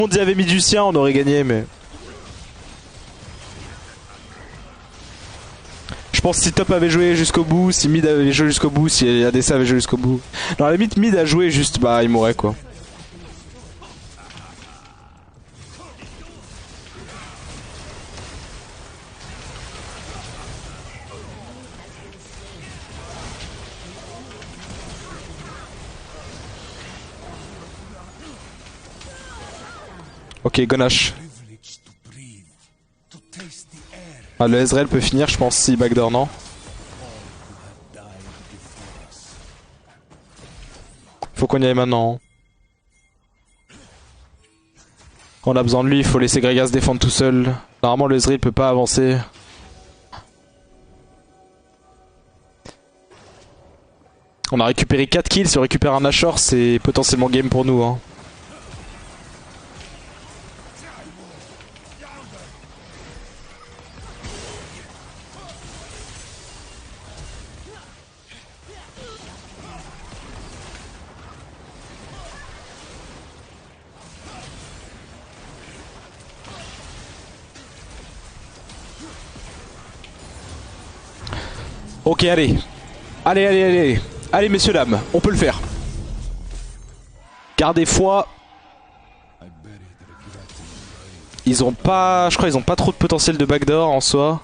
le monde y avait mis du sien, on aurait gagné, mais... Je pense que si Top avait joué jusqu'au bout, si Mid avait joué jusqu'au bout, si ADC avait joué jusqu'au bout... Non, à la limite, Mid a joué juste, bah il mourrait quoi. Ok, Gonache. Ah, le Ezreal peut finir, je pense, si backdoor, non? Faut qu'on y aille maintenant. On a besoin de lui, il faut laisser Gragas se défendre tout seul. Normalement, le Ezreal peut pas avancer. On a récupéré 4 kills, si on récupère un Nashor, c'est potentiellement game pour nous. Hein. Ok, allez. Allez, messieurs, dames, on peut le faire. Gardez foi. Ils ont pas... Je crois qu'ils ont pas trop de potentiel de backdoor en soi.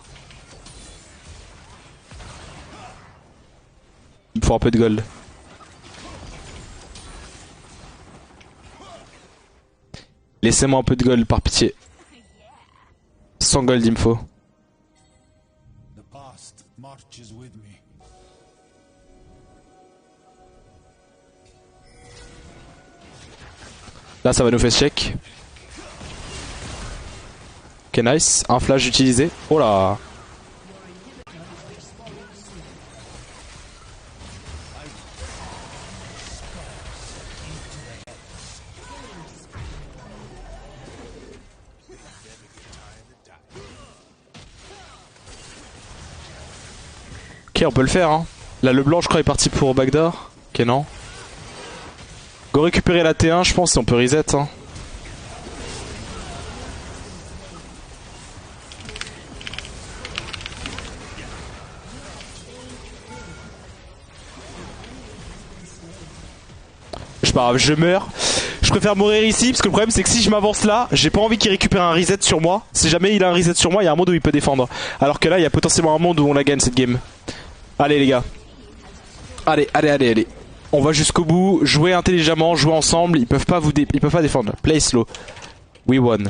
Il me faut un peu de gold. Laissez-moi un peu de gold par pitié. 100 gold il me faut. Là ça va nous faire check. Ok nice, un flash utilisé. Oh là. Ok on peut le faire hein. Là le blanc je crois est parti pour backdoor. Ok non. Go récupérer la T1 je pense si on peut reset hein. C'est pas grave, je meurs. Je préfère mourir ici parce que le problème c'est que si je m'avance là, j'ai pas envie qu'il récupère un reset sur moi. Si jamais il a un reset sur moi, il y a un monde où il peut défendre. Alors que là, il y a potentiellement un monde où on la gagne cette game. Allez les gars. Allez. On va jusqu'au bout, jouer intelligemment, jouer ensemble, ils peuvent pas défendre. Play slow. We won.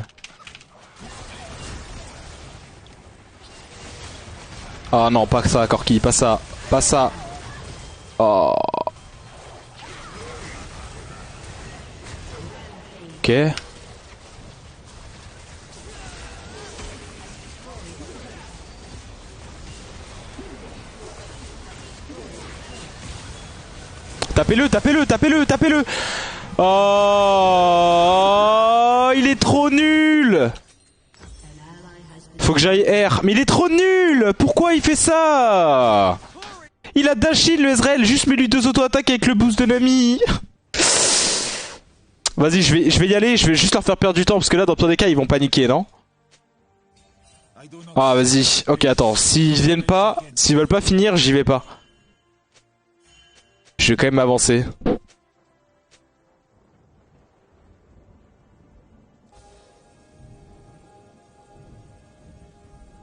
Ah non, pas ça, Corki, pas ça. Pas ça. Oh. Ok. Tapez-le. Oh, il est trop nul. Faut que j'aille R. Mais il est trop nul. Pourquoi il fait ça? Il a dash heal le Ezreal. Juste mets-lui 2 auto-attaques avec le boost de Nami. Vas-y, je vais y aller. Je vais juste leur faire perdre du temps. Parce que là, dans le pire des cas, ils vont paniquer, non? Ah, vas-y. Ok, attends. S'ils viennent pas, s'ils veulent pas finir, j'y vais pas. Je vais quand même avancer.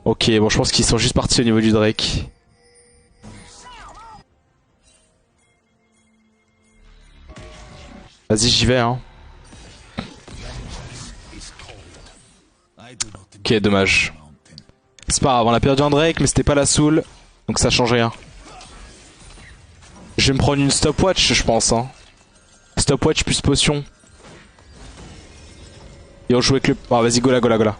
Ok, bon, je pense qu'ils sont juste partis au niveau du Drake. Vas-y, j'y vais, hein. Ok, dommage. C'est pas grave, on a perdu un Drake, mais c'était pas la soul. Donc ça change rien. Je vais me prendre une stopwatch, je pense, hein. Stopwatch plus potion. Et on joue avec le... Ah, vas-y, go là.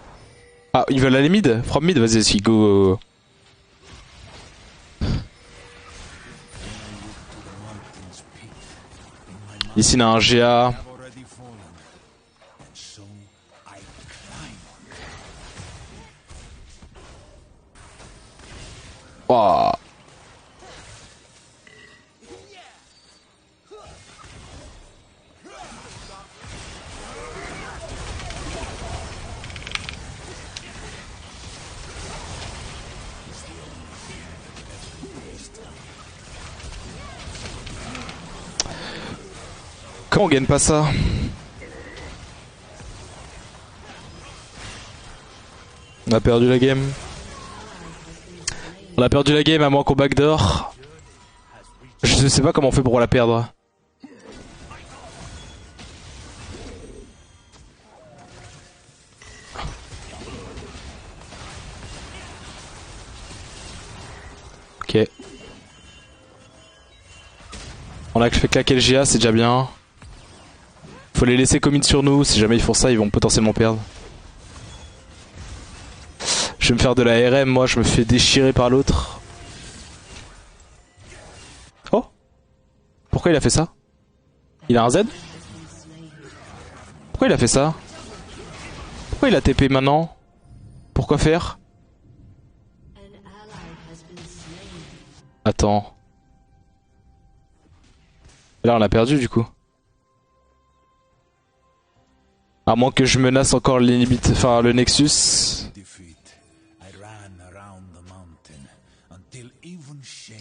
Ah, ils veulent aller mid? From mid? Vas-y, go. Ici, on a un GA. Oh. Quand on gagne pas ça? On a perdu la game. On a perdu la game à moins qu'on backdoor. Je sais pas comment on fait pour la perdre. Ok. On a fait claquer le GA, c'est déjà bien. Faut les laisser commit sur nous, si jamais ils font ça, ils vont potentiellement perdre. Je vais me faire de la RM, moi je me fais déchirer par l'autre. Oh! Pourquoi il a fait ça? Il a un Z? Pourquoi il a fait ça? Pourquoi il a TP maintenant? Pourquoi faire? Attends. Là on a perdu du coup. À moins que je menace encore l'inhibit, enfin le Nexus.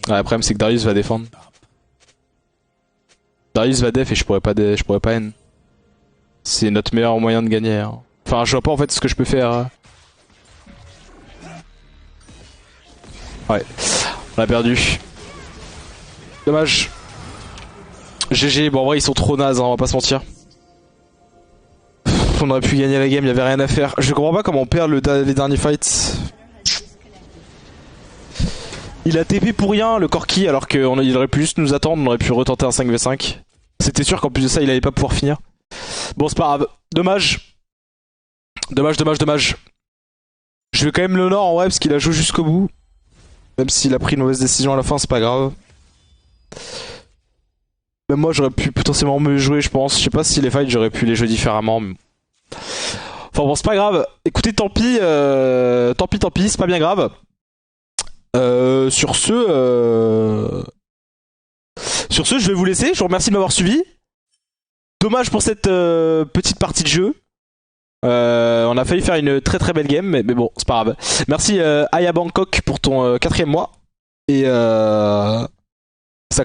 Ouais, le problème c'est que Darius va défendre. Darius va def et je pourrais pas N. C'est notre meilleur moyen de gagner. Hein. Enfin je vois pas en fait ce que je peux faire. Ouais, on a perdu. Dommage. GG, bon en vrai ils sont trop nazes, hein, on va pas se mentir. On aurait pu gagner la game, il y avait rien à faire. Je comprends pas comment on perd les derniers fights. Il a TP pour rien le Corki alors qu'il aurait pu juste nous attendre, on aurait pu retenter un 5v5. C'était sûr qu'en plus de ça il allait pas pouvoir finir. Bon c'est pas grave, dommage. Dommage. Je vais quand même l'honneur en vrai parce qu'il a joué jusqu'au bout. Même s'il a pris une mauvaise décision à la fin, c'est pas grave. Même moi j'aurais pu potentiellement me jouer je pense. Je sais pas si les fights j'aurais pu les jouer différemment. Mais... Enfin bon c'est pas grave. Écoutez tant pis, tant pis, c'est pas bien grave. Sur ce, je vais vous laisser. Je vous remercie de m'avoir suivi. Dommage pour cette petite partie de jeu. On a failli faire une très très belle game, mais bon, c'est pas grave. Merci Aya Bangkok pour ton 4ème mois. Et ça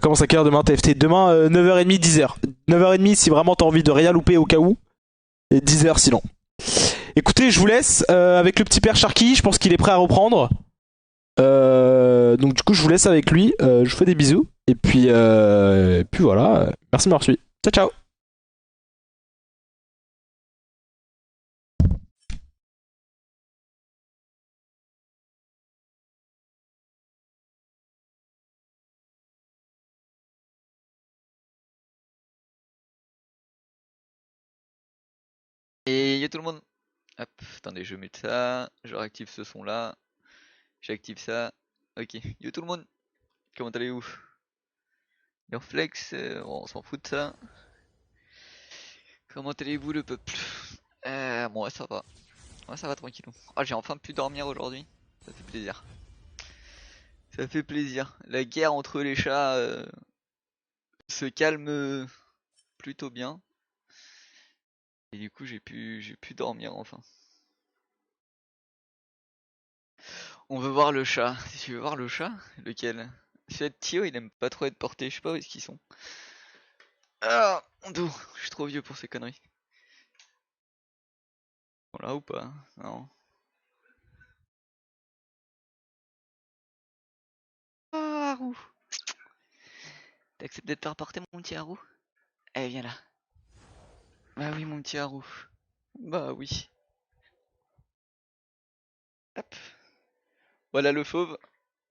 commence à quelle heure demain TFT? Demain 9h30, 10h. 9h30 si vraiment t'as envie de rien louper au cas où. Et 10h sinon. Écoutez, je vous laisse avec le petit père Sharky. Je pense qu'il est prêt à reprendre. Donc du coup je vous laisse avec lui, je vous fais des bisous et puis voilà, merci de m'avoir suivi, ciao ciao. Et yo tout le monde. Hop, attendez, je mets ça, je réactive ce son là, j'active ça. Ok, yo tout le monde, comment allez-vous? Leur flex, bon, on s'en fout de ça. Comment allez-vous le peuple? Moi ça va. Moi ça va tranquillou. Oh, j'ai enfin pu dormir aujourd'hui. Ça fait plaisir. Ça fait plaisir. La guerre entre les chats se calme plutôt bien. Et du coup j'ai pu dormir enfin. On veut voir le chat. Si tu veux voir le chat, lequel? Celui de Tio, il aime pas trop être porté, je sais pas où est-ce qu'ils sont. Ah, mon dos, je suis trop vieux pour ces conneries. Bon là ou pas? Non. Ah, Haru. T'acceptes d'être porté mon petit Haru? Eh, viens là. Bah oui, mon petit Haru. Bah oui. Hop. Voilà le fauve.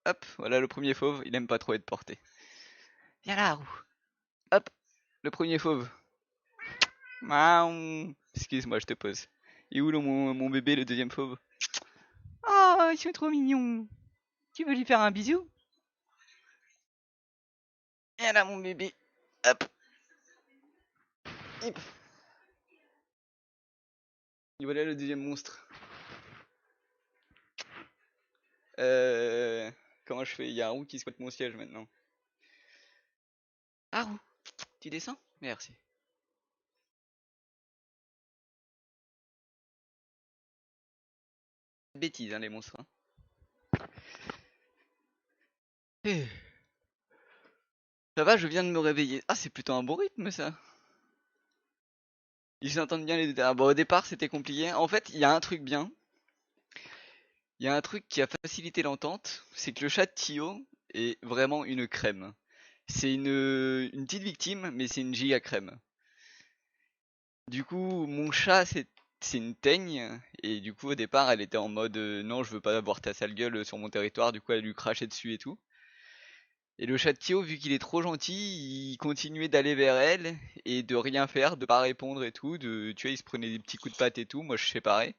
Hop, voilà le premier fauve. Il aime pas trop être porté. Viens là, Haru. Hop, le premier fauve. Miaou. Excuse-moi, je te pose. Et où mon bébé, le deuxième fauve? Oh, ils sont trop mignons. Tu veux lui faire un bisou? Viens là, mon bébé. Hop. Hop. Et voilà le deuxième monstre. Comment je fais? Il y a Haru qui squatte mon siège maintenant. Haru, tu descends? Merci. Bêtise, hein, les monstres. Hein. Ça va, je viens de me réveiller. Ah, c'est plutôt un bon rythme, ça. Ils s'entendent bien les deux. Ah, bon, au départ, c'était compliqué. En fait, il y a un truc bien. Il y a un truc qui a facilité l'entente, c'est que le chat de Tio est vraiment une crème. C'est une petite victime, mais c'est une giga crème. Du coup, mon chat, c'est une teigne, et du coup, au départ, elle était en mode non, je veux pas avoir ta sale gueule sur mon territoire, du coup, elle lui crachait dessus et tout. Et le chat de Tio, vu qu'il est trop gentil, il continuait d'aller vers elle et de rien faire, de pas répondre et tout. Tu vois, il se prenait des petits coups de patte et tout. Moi, je sais pareil.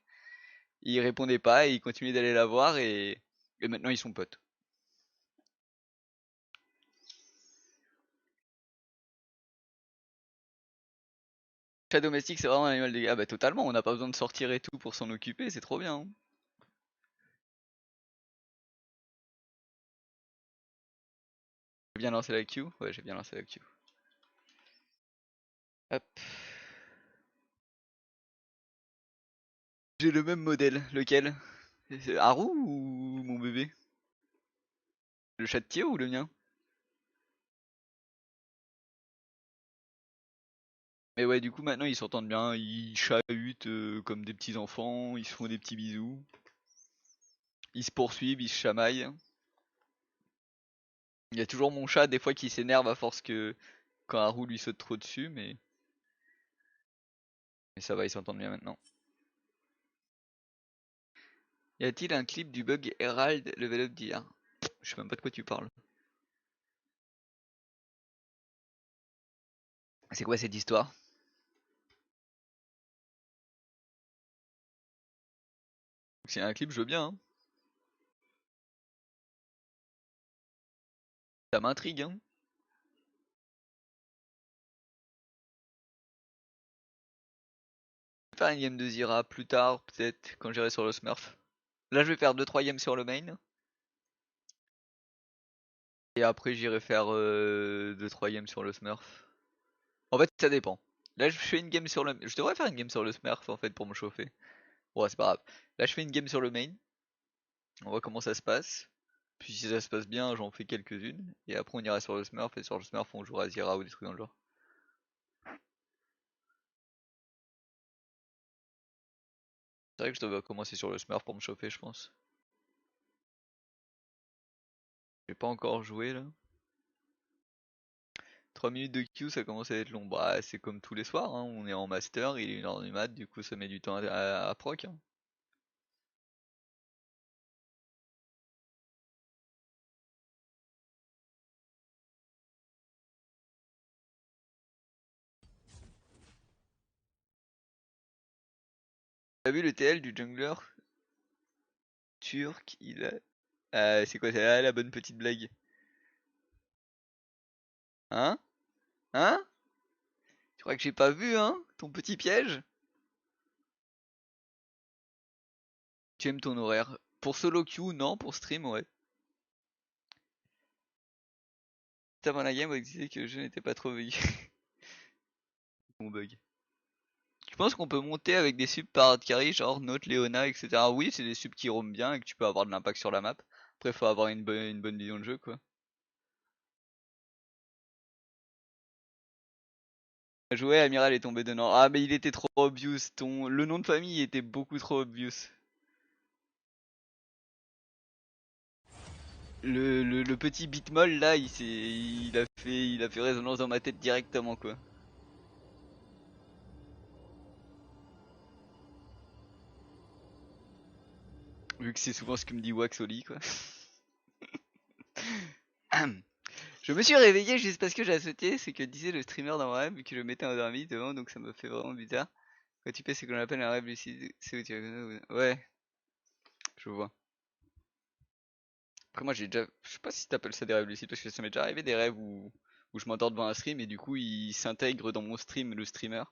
Il répondait pas et il continuait d'aller la voir et maintenant ils sont potes. Chat domestique, c'est vraiment un animal de... Ah bah totalement, on n'a pas besoin de sortir et tout pour s'en occuper, c'est trop bien, hein. J'ai bien lancé la queue? Ouais, j'ai bien lancé la queue. Hop. J'ai le même modèle, lequel? C'est Haru ou mon bébé? Le chat de Tio ou le mien? Mais ouais, du coup maintenant ils s'entendent bien, ils chahutent comme des petits enfants, ils se font des petits bisous, ils se poursuivent, ils se chamaillent. Il y a toujours mon chat des fois qui s'énerve à force que quand Haru lui saute trop dessus, mais ça va, ils s'entendent bien maintenant. Y a-t-il un clip du bug Herald Level Up d'hier? Je sais même pas de quoi tu parles. C'est quoi cette histoire? C'est un clip, je veux bien, hein. Ça m'intrigue, hein. Je vais faire une game de Zira plus tard, peut-être, quand j'irai sur le Smurf. Là, je vais faire 2-3 games sur le main. Et après, j'irai faire 2-3 games sur le Smurf. En fait, ça dépend. Là, je fais une game sur le... Je devrais faire une game sur le Smurf, en fait, pour me chauffer. Bon, c'est pas grave. Là, je fais une game sur le main. On voit comment ça se passe. Puis si ça se passe bien, j'en fais quelques-unes. Et après, on ira sur le Smurf. Et sur le Smurf, on jouera à Zira ou des trucs dans le genre. C'est vrai que je devrais commencer sur le Smurf pour me chauffer, je pense. J'ai pas encore joué là. 3 minutes de queue, ça commence à être long. Bah, c'est comme tous les soirs, hein. On est en master, il est 1h du mat, du coup ça met du temps à proc, hein. T'as vu le TL du jungler turc? Il a. C'est quoi la bonne petite blague? Hein? Hein? Tu crois que j'ai pas vu, hein? Ton petit piège? Tu aimes ton horaire? Pour solo queue, non. Pour stream, ouais. Avant la game, on disait que je n'étais pas trop venu. Mon bug. Tu penses qu'on peut monter avec des subs par hard carry, genre Note, Leona, etc. Oui, c'est des subs qui roament bien et que tu peux avoir de l'impact sur la map. Après, faut avoir une bonne vision de jeu, quoi. Jouer, Amiral est tombé dedans. Ah, mais il était trop obvious. Le nom de famille était beaucoup trop obvious. Le petit bitmol là, il a fait résonance dans ma tête directement, quoi. Vu que c'est souvent ce que me dit Wax au lit, quoi. Je me suis réveillé juste parce que j'ai sauté, c'est que disait le streamer dans mon rêve, vu que je le mettais endormi devant, donc ça me fait vraiment bizarre. Quand tu fais ce que l'on appelle un rêve lucide, c'est où tu... Ouais, je vois. Après moi j'ai déjà... Je sais pas si t'appelles ça des rêves lucides, parce que ça m'est déjà arrivé des rêves où je m'endors devant un stream et du coup il s'intègre dans mon stream, le streamer.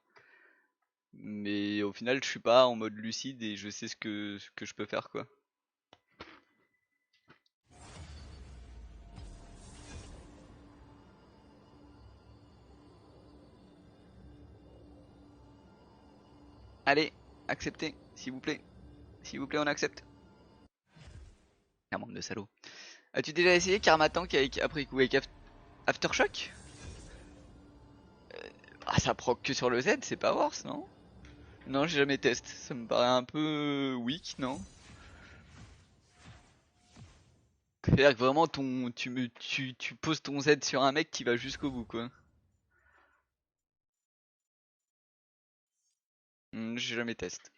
Mais au final je suis pas en mode lucide et je sais ce que je peux faire, quoi. Allez, acceptez, s'il vous plaît. S'il vous plaît, on accepte. Un monde de salaud. As-tu déjà essayé Karma Tank après coup avec Aftershock? Ah, ça proc que sur le Z, c'est pas worse, non? Non, j'ai jamais testé. Ça me paraît un peu weak, non? C'est-à-dire que vraiment tu poses ton Z sur un mec qui va jusqu'au bout, quoi. J'ai jamais testé.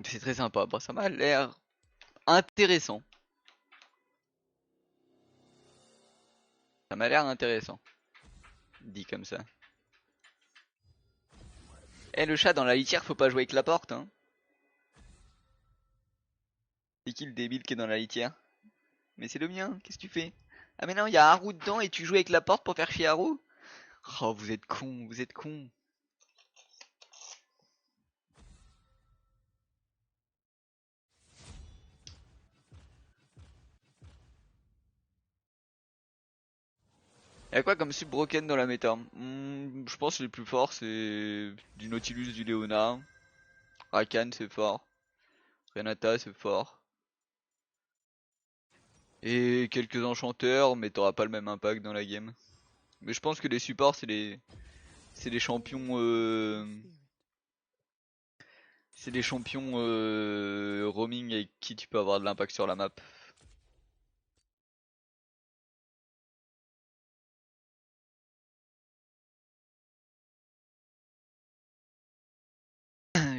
C'est très sympa. Bah, ça m'a l'air intéressant. Ça m'a l'air intéressant. Dit comme ça. Eh, le chat dans la litière, faut pas jouer avec la porte, hein. C'est qui le débile qui est dans la litière? Mais c'est le mien, qu'est-ce que tu fais? Ah mais non, il y a Haru dedans et tu joues avec la porte pour faire chier Haru? Oh, vous êtes con, vous êtes con. Y'a quoi comme sub broken dans la méta? Je pense que les plus forts c'est du Nautilus, du Leona. Rakan c'est fort. Renata c'est fort. Et quelques enchanteurs, mais t'auras pas le même impact dans la game. Mais je pense que les supports c'est les champions c'est les champions roaming avec qui tu peux avoir de l'impact sur la map.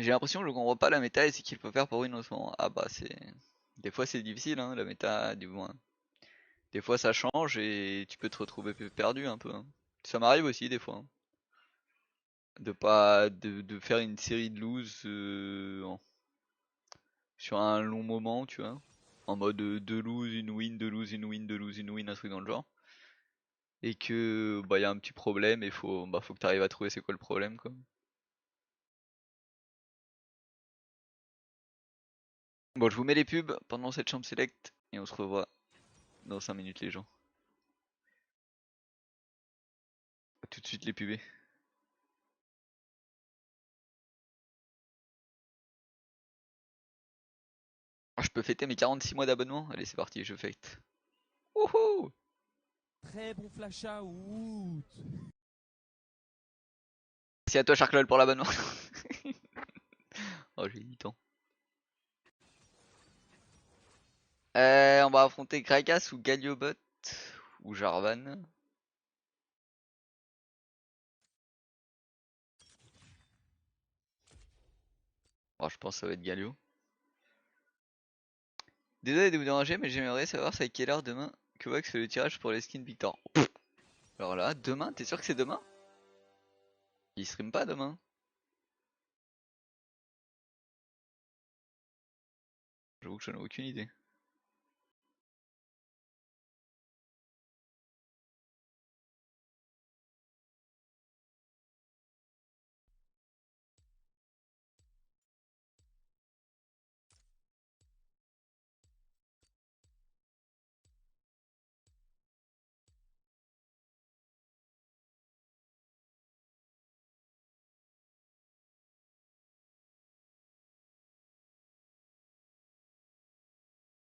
J'ai l'impression que je comprends pas la méta et ce qu'il faut faire pour win en ce moment. Ah bah c'est. Des fois c'est difficile hein, la méta du moins. Des fois ça change et tu peux te retrouver perdu un peu, hein. Ça m'arrive aussi des fois, hein. De pas de faire une série de lose sur un long moment, tu vois. En mode 2 lose, une win, 2 lose, une win, 2 lose, une win, un truc dans le genre. Et que bah y a un petit problème et faut que tu arrives à trouver c'est quoi le problème quoi. Bon je vous mets les pubs pendant cette chambre select et on se revoit dans 5 minutes les gens. Tout de suite les pubs. Oh, je peux fêter mes 46 mois d'abonnement? Allez, c'est parti, je fête. Wouhou! Très bon flash out. Merci à toi, Sharklol, pour l'abonnement. Oh, j'ai dit tant. On va affronter Gragas ou Galliobot ou Jarvan. Oh, je pense que ça va être Galio. Désolé de vous déranger, mais j'aimerais savoir c'est à quelle heure demain que Wax fait le tirage pour les skins Victor. Alors là, demain, t'es sûr que c'est demain? Il stream pas demain. J'avoue que j'en ai aucune idée.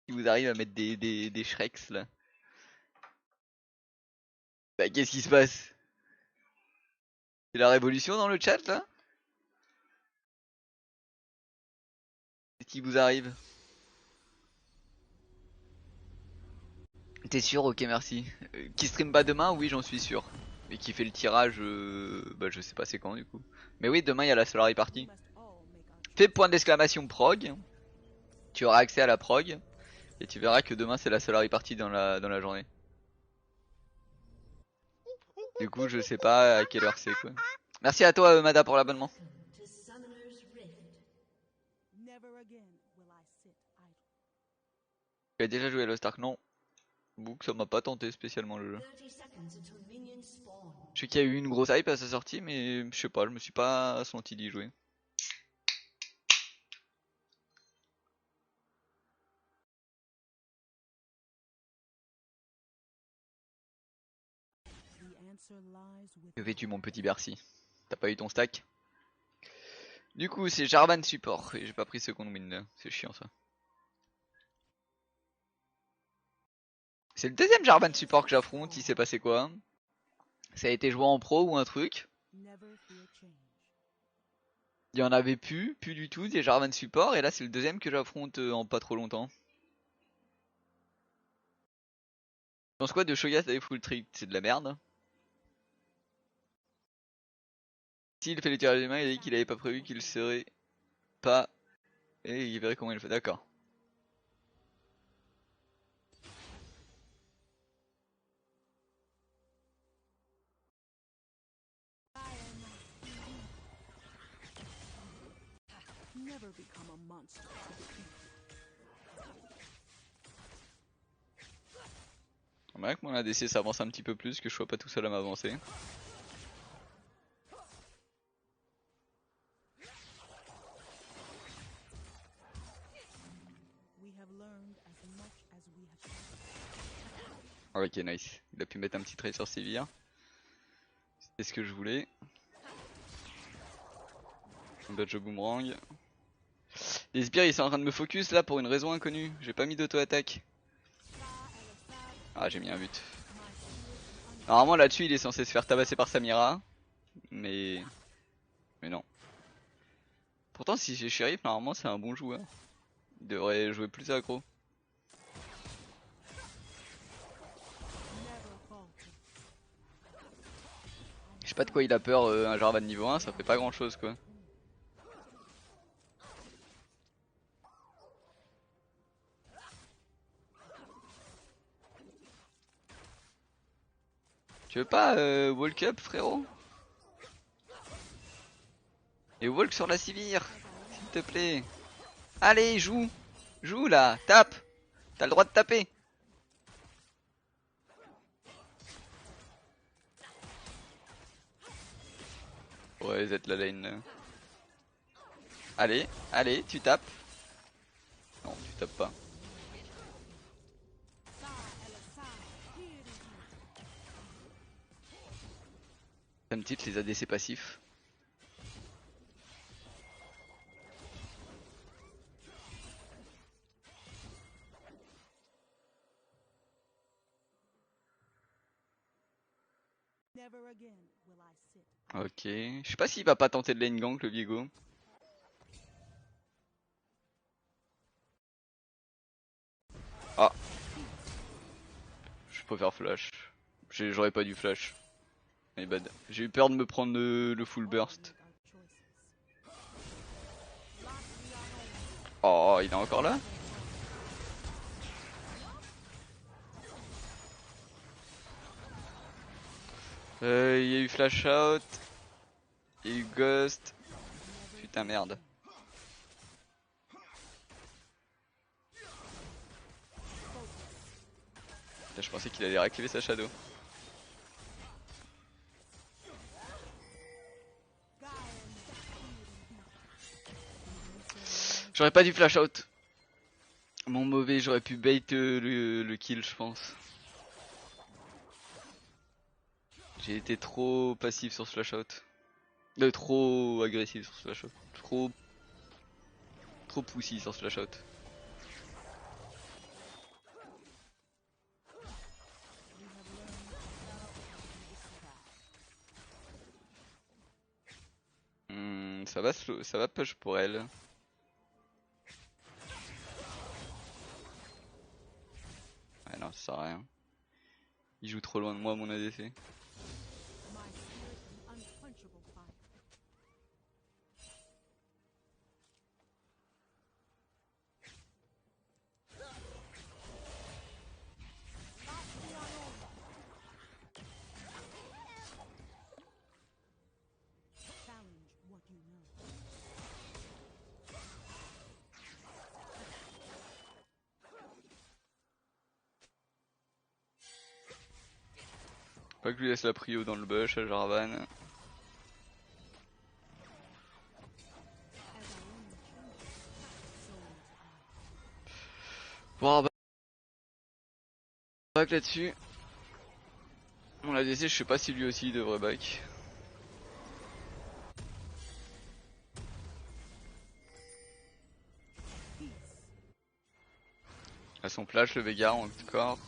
Il vous arrive à mettre des Shreks là. Bah, qu'est-ce qui se passe? C'est la révolution dans le chat là? Qu'est-ce qui vous arrive? T'es sûr? Ok, merci. Qui stream pas demain? Oui, j'en suis sûr. Et qui fait le tirage, bah je sais pas c'est quand du coup. Mais oui, demain il y a la Solari Party. Fais point d'exclamation prog. Tu auras accès à la prog. Et tu verras que demain c'est la Solari Party dans la journée. Du coup, je sais pas à quelle heure c'est quoi. Merci à toi, Mada, pour l'abonnement. Tu as déjà joué à Lost Ark? Non. Book, ça m'a pas tenté spécialement le jeu. Je sais qu'il y a eu une grosse hype à sa sortie, mais je sais pas, je me suis pas senti d'y jouer. Que fais-tu, mon petit Bercy? T'as pas eu ton stack? Du coup, c'est Jarvan support, et j'ai pas pris second win, c'est chiant ça. C'est le deuxième Jarvan support que j'affronte, il s'est passé quoi? Ça a été joué en pro ou un truc. Il y en avait plus du tout des Jarvan support et là c'est le deuxième que j'affronte en pas trop longtemps. Tu penses quoi de Shogat avec full trick? C'est de la merde. S'il fait les tirages des mains, il a dit qu'il avait pas prévu qu'il serait pas et il verrait comment il le fait. D'accord. J'aimerais que mon ADC s'avance un petit peu plus, que je sois pas tout seul à m'avancer. Ok, nice. Il a pu mettre un petit trait sur Sivir. C'était ce que je voulais. Un dodge au boomerang. Les sbires ils sont en train de me focus là pour une raison inconnue. J'ai pas mis d'auto-attaque. Ah, j'ai mis un but. Normalement là-dessus il est censé se faire tabasser par Samira. Mais non. Pourtant si j'ai shérif normalement c'est un bon joueur. Il devrait jouer plus aggro. Je sais pas de quoi il a peur un Jarvan niveau 1, ça fait pas grand chose quoi. Tu veux pas walk up frérot? Et walk sur la Sivir, s'il te plaît. Allez, joue. Joue là, tape. T'as le droit de taper. Ouais, Z la lane. Allez, allez, tu tapes. Non, tu tapes pas. Ça me titre les ADC passifs. Ok, je sais pas s'il va pas tenter de lane gank le Viego. Ah, je préfère flash. J'aurais pas dû flash. My bad. J'ai eu peur de me prendre le full burst. Oh, il est encore là? Il y a eu flash out. Il y a eu ghost. Putain merde. Là, je pensais qu'il allait réactiver sa shadow. J'aurais pas dû flash out. Mon mauvais, j'aurais pu bait le kill je pense. J'ai été trop passif sur ce flash out. Trop agressif sur ce flash out. Trop pussy sur ce flash out. Ça va slow, ça va push pour elle. Ouais non ça sert à rien. Il joue trop loin de moi mon ADC. Pas que je lui laisse la prio dans le bush à Jarvan. Bon bah back là-dessus. Mon ADC je sais pas si lui aussi il devrait back. À son flash le Veigar encore.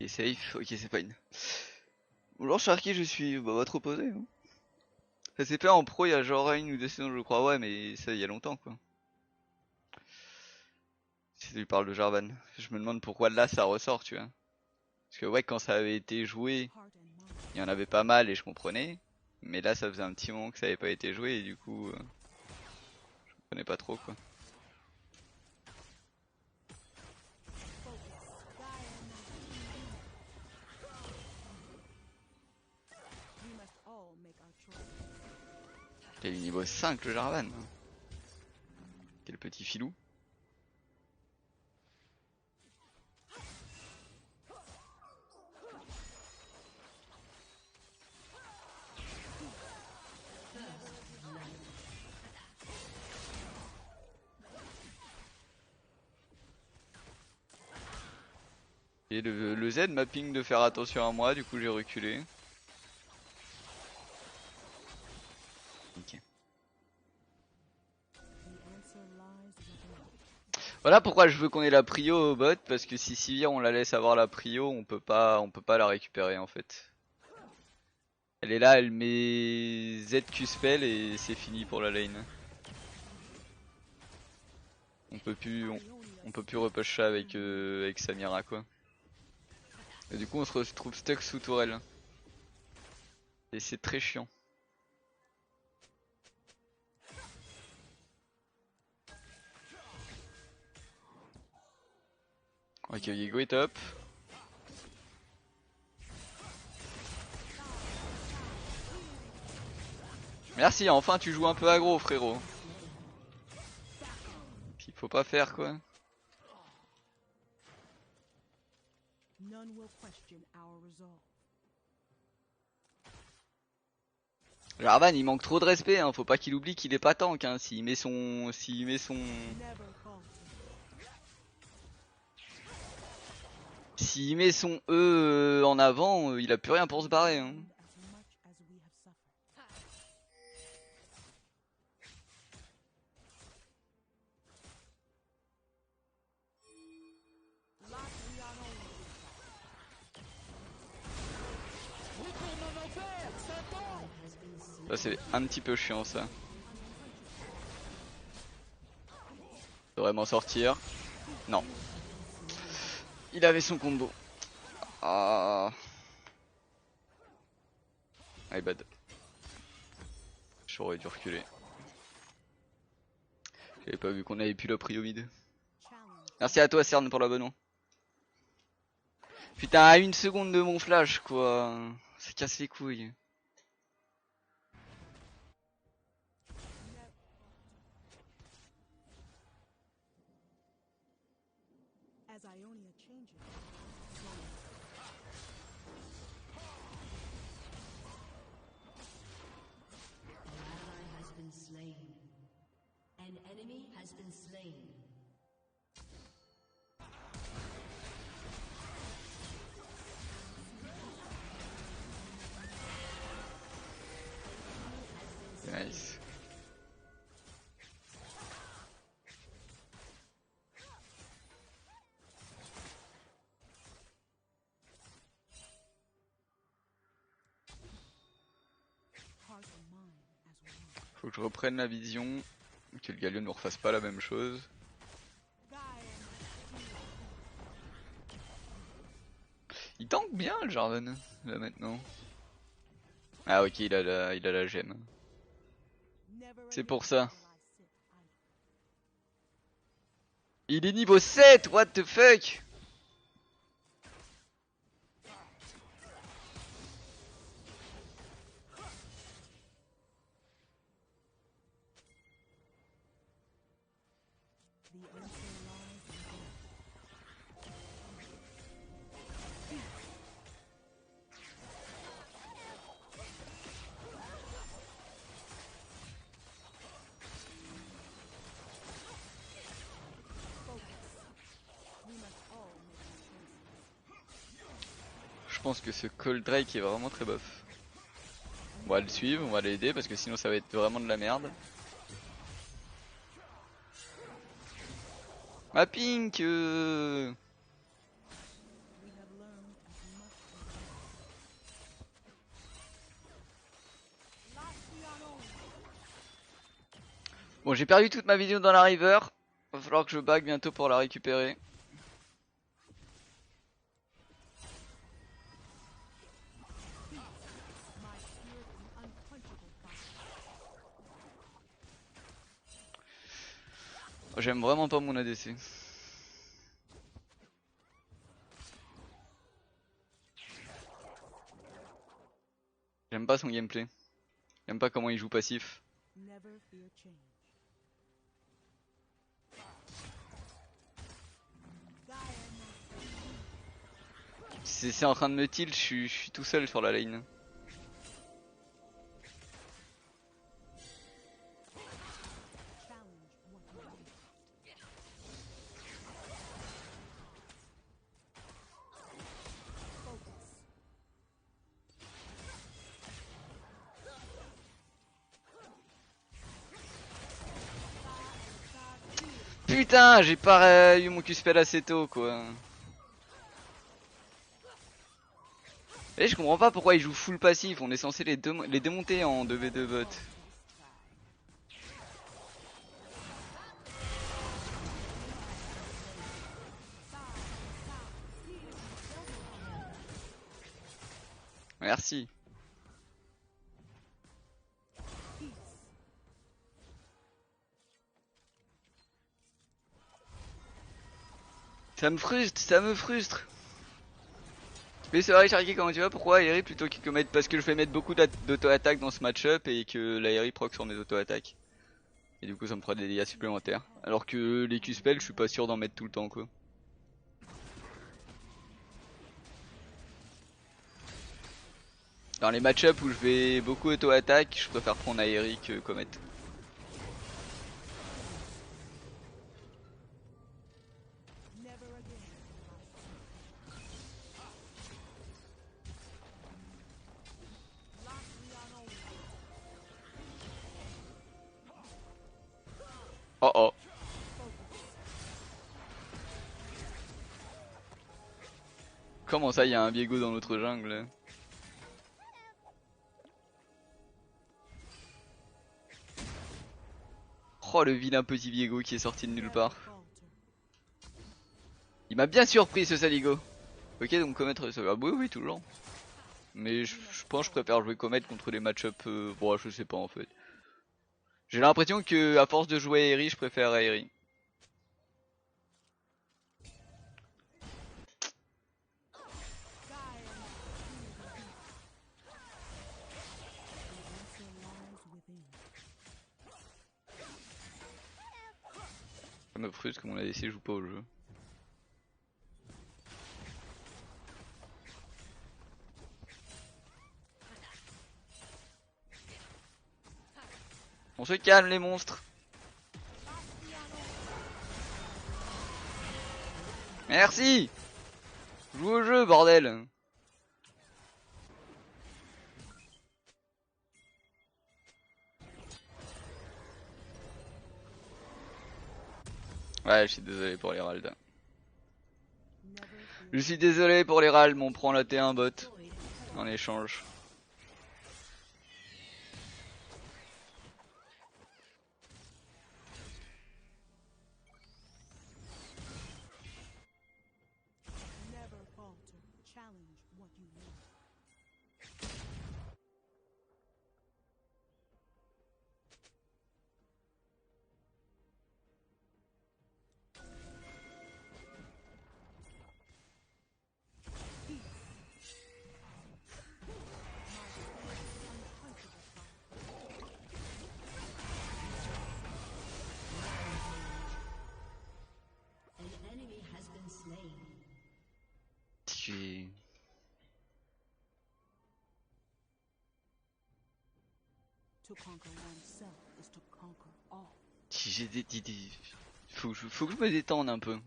Il est safe, ok c'est fine. Bonjour Sharky, je suis votre opposé. Hein. Ça s'est fait en pro il y a genre une ou deux saisons je crois, ouais mais ça il y a longtemps quoi. Si tu parles de Jarvan. Je me demande pourquoi là ça ressort tu vois. Parce que ouais quand ça avait été joué, il y en avait pas mal et je comprenais. Mais là ça faisait un petit moment que ça avait pas été joué et du coup je comprenais pas trop quoi. Il est niveau 5 le Jarvan. Quel petit filou. Et le Z m'a ping de faire attention à moi, du coup j'ai reculé. Ok. Voilà pourquoi je veux qu'on ait la prio au bot, parce que si Sivir on la laisse avoir la prio, on peut pas la récupérer en fait. Elle est là, elle met ZQ spell et c'est fini pour la lane. On peut plus repush ça avec Samira quoi. Et du coup on se retrouve stuck sous tourelle. Et c'est très chiant. Ok, Yego est top. Merci, enfin tu joues un peu aggro frérot. Il faut pas faire quoi. Jarvan il manque trop de respect, hein. Faut pas qu'il oublie qu'il est pas tank hein. S'il met son E en avant, il a plus rien pour se barrer hein. Ça c'est un petit peu chiant ça. Je devrais m'en sortir. Non. Il avait son combo. Ah. My bad. J'aurais dû reculer. J'avais pas vu qu'on avait pu la prio mid. Merci à toi Cern pour l'abonnement. Putain, à une seconde de mon flash quoi. Ça casse les couilles. Nice. Faut que je reprenne la vision. Que le Galio ne refasse pas la même chose. Il tank bien le Jarvan là maintenant. Ah ok il a la gemme. C'est pour ça. Il est niveau 7, what the fuck. Je pense que ce Cold Drake est vraiment très buff. On va le suivre, on va l'aider parce que sinon ça va être vraiment de la merde. Ma pink Bon, j'ai perdu toute ma vision dans la river. Va falloir que je back bientôt pour la récupérer. J'aime vraiment pas mon ADC. J'aime pas son gameplay. J'aime pas comment il joue passif. C'est en train de me tilt, je suis tout seul sur la lane. Putain, j'ai pas eu mon Q-spell assez tôt quoi. Et je comprends pas pourquoi ils jouent full passif, on est censé les démonter en 2v2 bot. Merci. Ça me frustre, ça me frustre. Mais c'est vrai, Charky, comment tu vas? Pourquoi Aérie plutôt que mettre? Parce que je vais mettre beaucoup d'auto-attaque dans ce match-up et que l'Aérie proc sur mes auto-attaques. Et du coup, ça me fera des dégâts supplémentaires. Alors que les Q-spells, je suis pas sûr d'en mettre tout le temps quoi. Dans les match-up où je vais beaucoup auto-attaque, je préfère prendre Aérie que Comet. Oh oh. Comment ça, il y a un Viego dans notre jungle? Oh le vilain petit Viego qui est sorti de nulle part. Il m'a bien surpris ce Saligo. Ok donc Comet ah oui oui toujours. Mais je pense que je préfère jouer Comet contre les match-up bon je sais pas en fait. J'ai l'impression que à force de jouer Aérie je préfère Aérie. Ça me frustre que mon ADC joue pas au jeu. On se calme les monstres. Merci. Joue au jeu bordel. Ouais je suis désolé pour les ralds. Je suis désolé pour les ralds mais on prend la T1 bot en échange. J'ai des... Faut que je me détende un peu.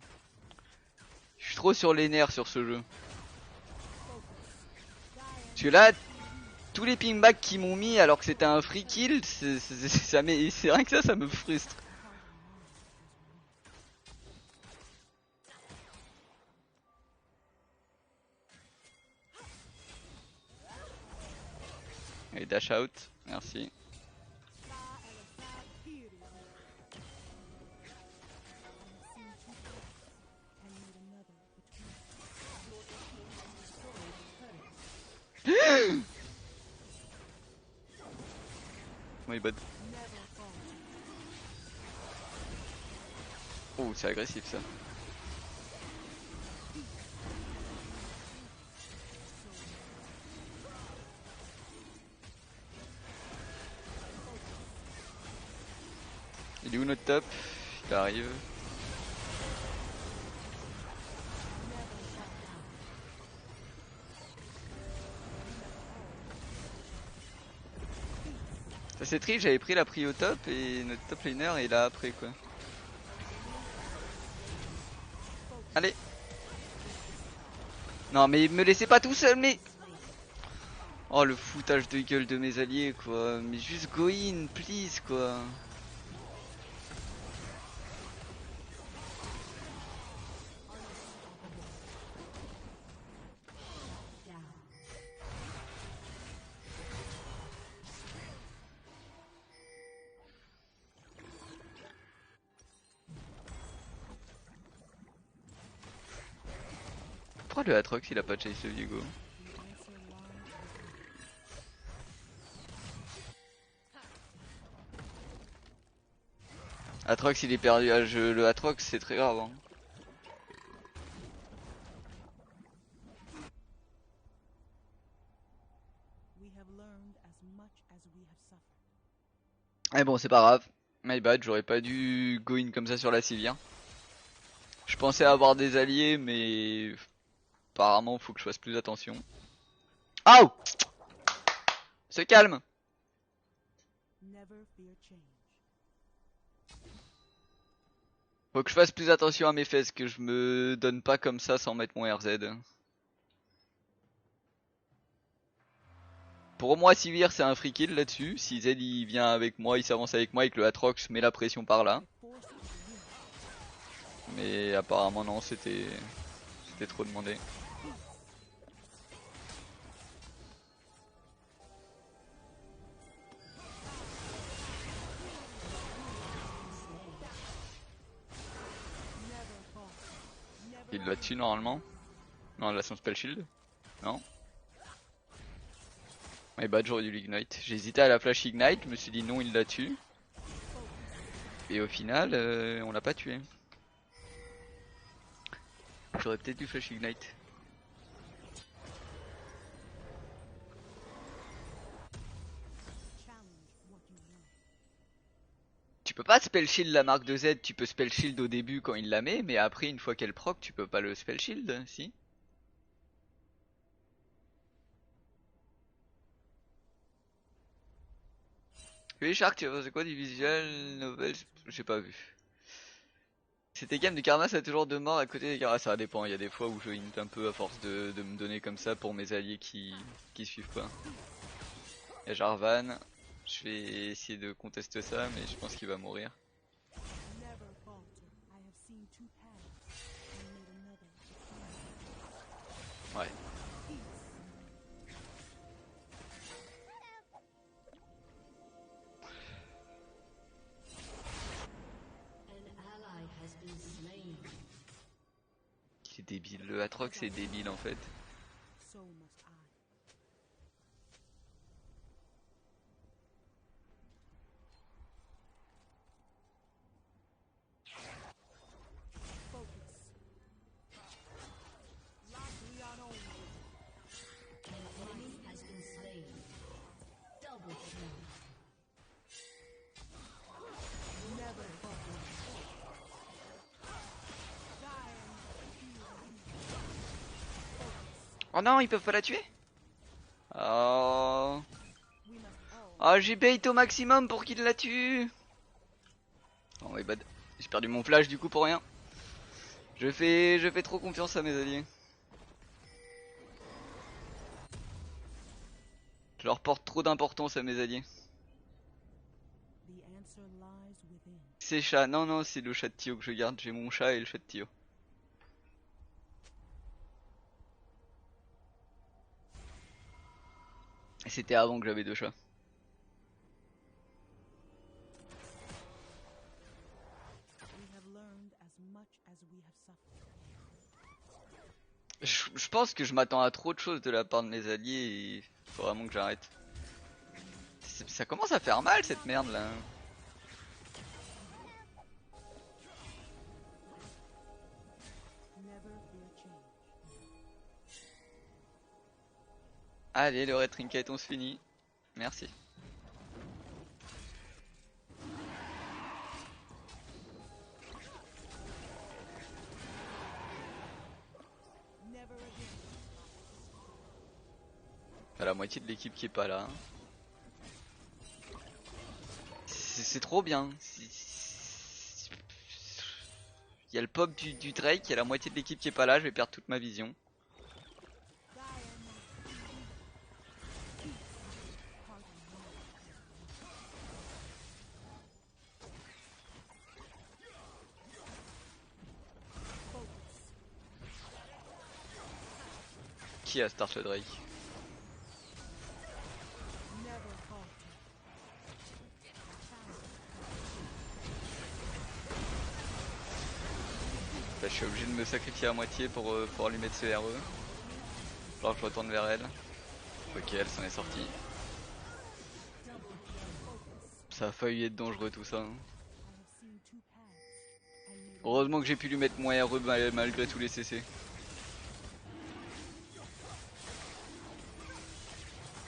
Je suis trop sur les nerfs sur ce jeu. Parce que là, tous les pingbacks qui m'ont mis alors que c'était un free kill, c'est rien que ça me frustre. Et dash out, merci. My bad. Oh, c'est agressif ça. Il est où notre top? Il arrive. Ça c'est triste, j'avais pris la prio top et notre top laner est là après quoi. Allez. Non mais me laissez pas tout seul mais... Oh le foutage de gueule de mes alliés quoi. Mais juste go in please quoi. Pourquoi le Atrox il a pas de chase le Viego? Atrox il est perdu à jeu, le Atrox c'est très grave hein. Mais bon c'est pas grave, my bad, j'aurais pas dû go in comme ça sur la Sivir. Je pensais avoir des alliés mais apparemment faut que je fasse plus attention. Aouh! Se calme! Faut que je fasse plus attention à mes fesses, que je me donne pas comme ça sans mettre mon RZ. Pour moi Sivir c'est un free kill là-dessus, si Z il vient avec moi, il s'avance avec moi et que le Atrox met la pression par là. Mais apparemment non, c'était trop demandé. Il l'a dessus normalement. Non, il a son spell shield. Non. My bad, j'aurais dû l'ignite. J'ai hésité à la flash ignite, je me suis dit non, il l'a tue. Et au final, on l'a pas tué. J'aurais peut-être dû flash ignite. Tu peux pas spell shield la marque de Z, tu peux spell shield au début quand il la met, mais après une fois qu'elle proc, tu peux pas le spell shield, si? Oui Shark, tu as pensé quoi du visual novel? J'ai pas vu. C'était game de karma, ça a toujours deux morts à côté des karma. Ça dépend, il y a des fois où je hint un peu à force de me donner comme ça pour mes alliés qui suivent pas. Il y a Jarvan, je vais essayer de contester ça, mais je pense qu'il va mourir. Ouais. C'est débile, le Atrox c'est débile en fait. Oh non, ils peuvent pas la tuer? Oh, oh j'ai bait au maximum pour qu'il la tue. Oh my bad, j'ai perdu mon flash du coup pour rien. Je fais trop confiance à mes alliés. Je leur porte trop d'importance à mes alliés. C'est chat, non non c'est le chat de Tio que je garde, j'ai mon chat et le chat de Tio. Et c'était avant que j'avais deux chats. Je pense que je m'attends à trop de choses de la part de mes alliés et faut vraiment que j'arrête. Ça commence à faire mal cette merde là. Allez, le Red Trinket, on se finit. Merci. T'as la moitié de l'équipe qui est pas là. C'est trop bien. Il y a le pop du Drake, il y a la moitié de l'équipe qui est pas là, je vais perdre toute ma vision. Qui a start le Drake? Bah, je suis obligé de me sacrifier à moitié pour pouvoir lui mettre ce RE. Alors je retourne vers elle. Ok, elle s'en est sortie. Ça a failli être dangereux tout ça. Hein. Heureusement que j'ai pu lui mettre mon RE malgré tous les CC.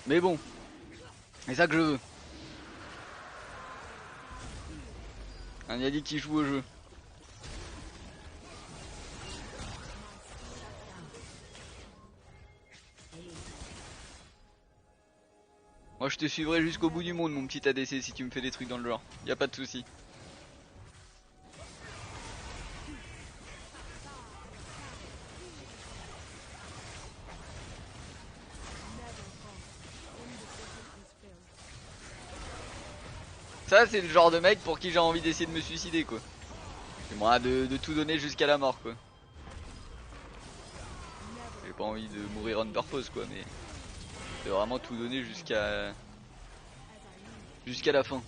Mais bon, c'est ça que je veux. Un Yali qui joue au jeu. Moi je te suivrai jusqu'au bout du monde mon petit ADC si tu me fais des trucs dans le genre. Y a pas de souci. Ça c'est le genre de mec pour qui j'ai envie d'essayer de me suicider quoi. C'est moi de tout donner jusqu'à la mort quoi. J'ai pas envie de mourir on purpose quoi, mais de vraiment tout donner jusqu'à la fin.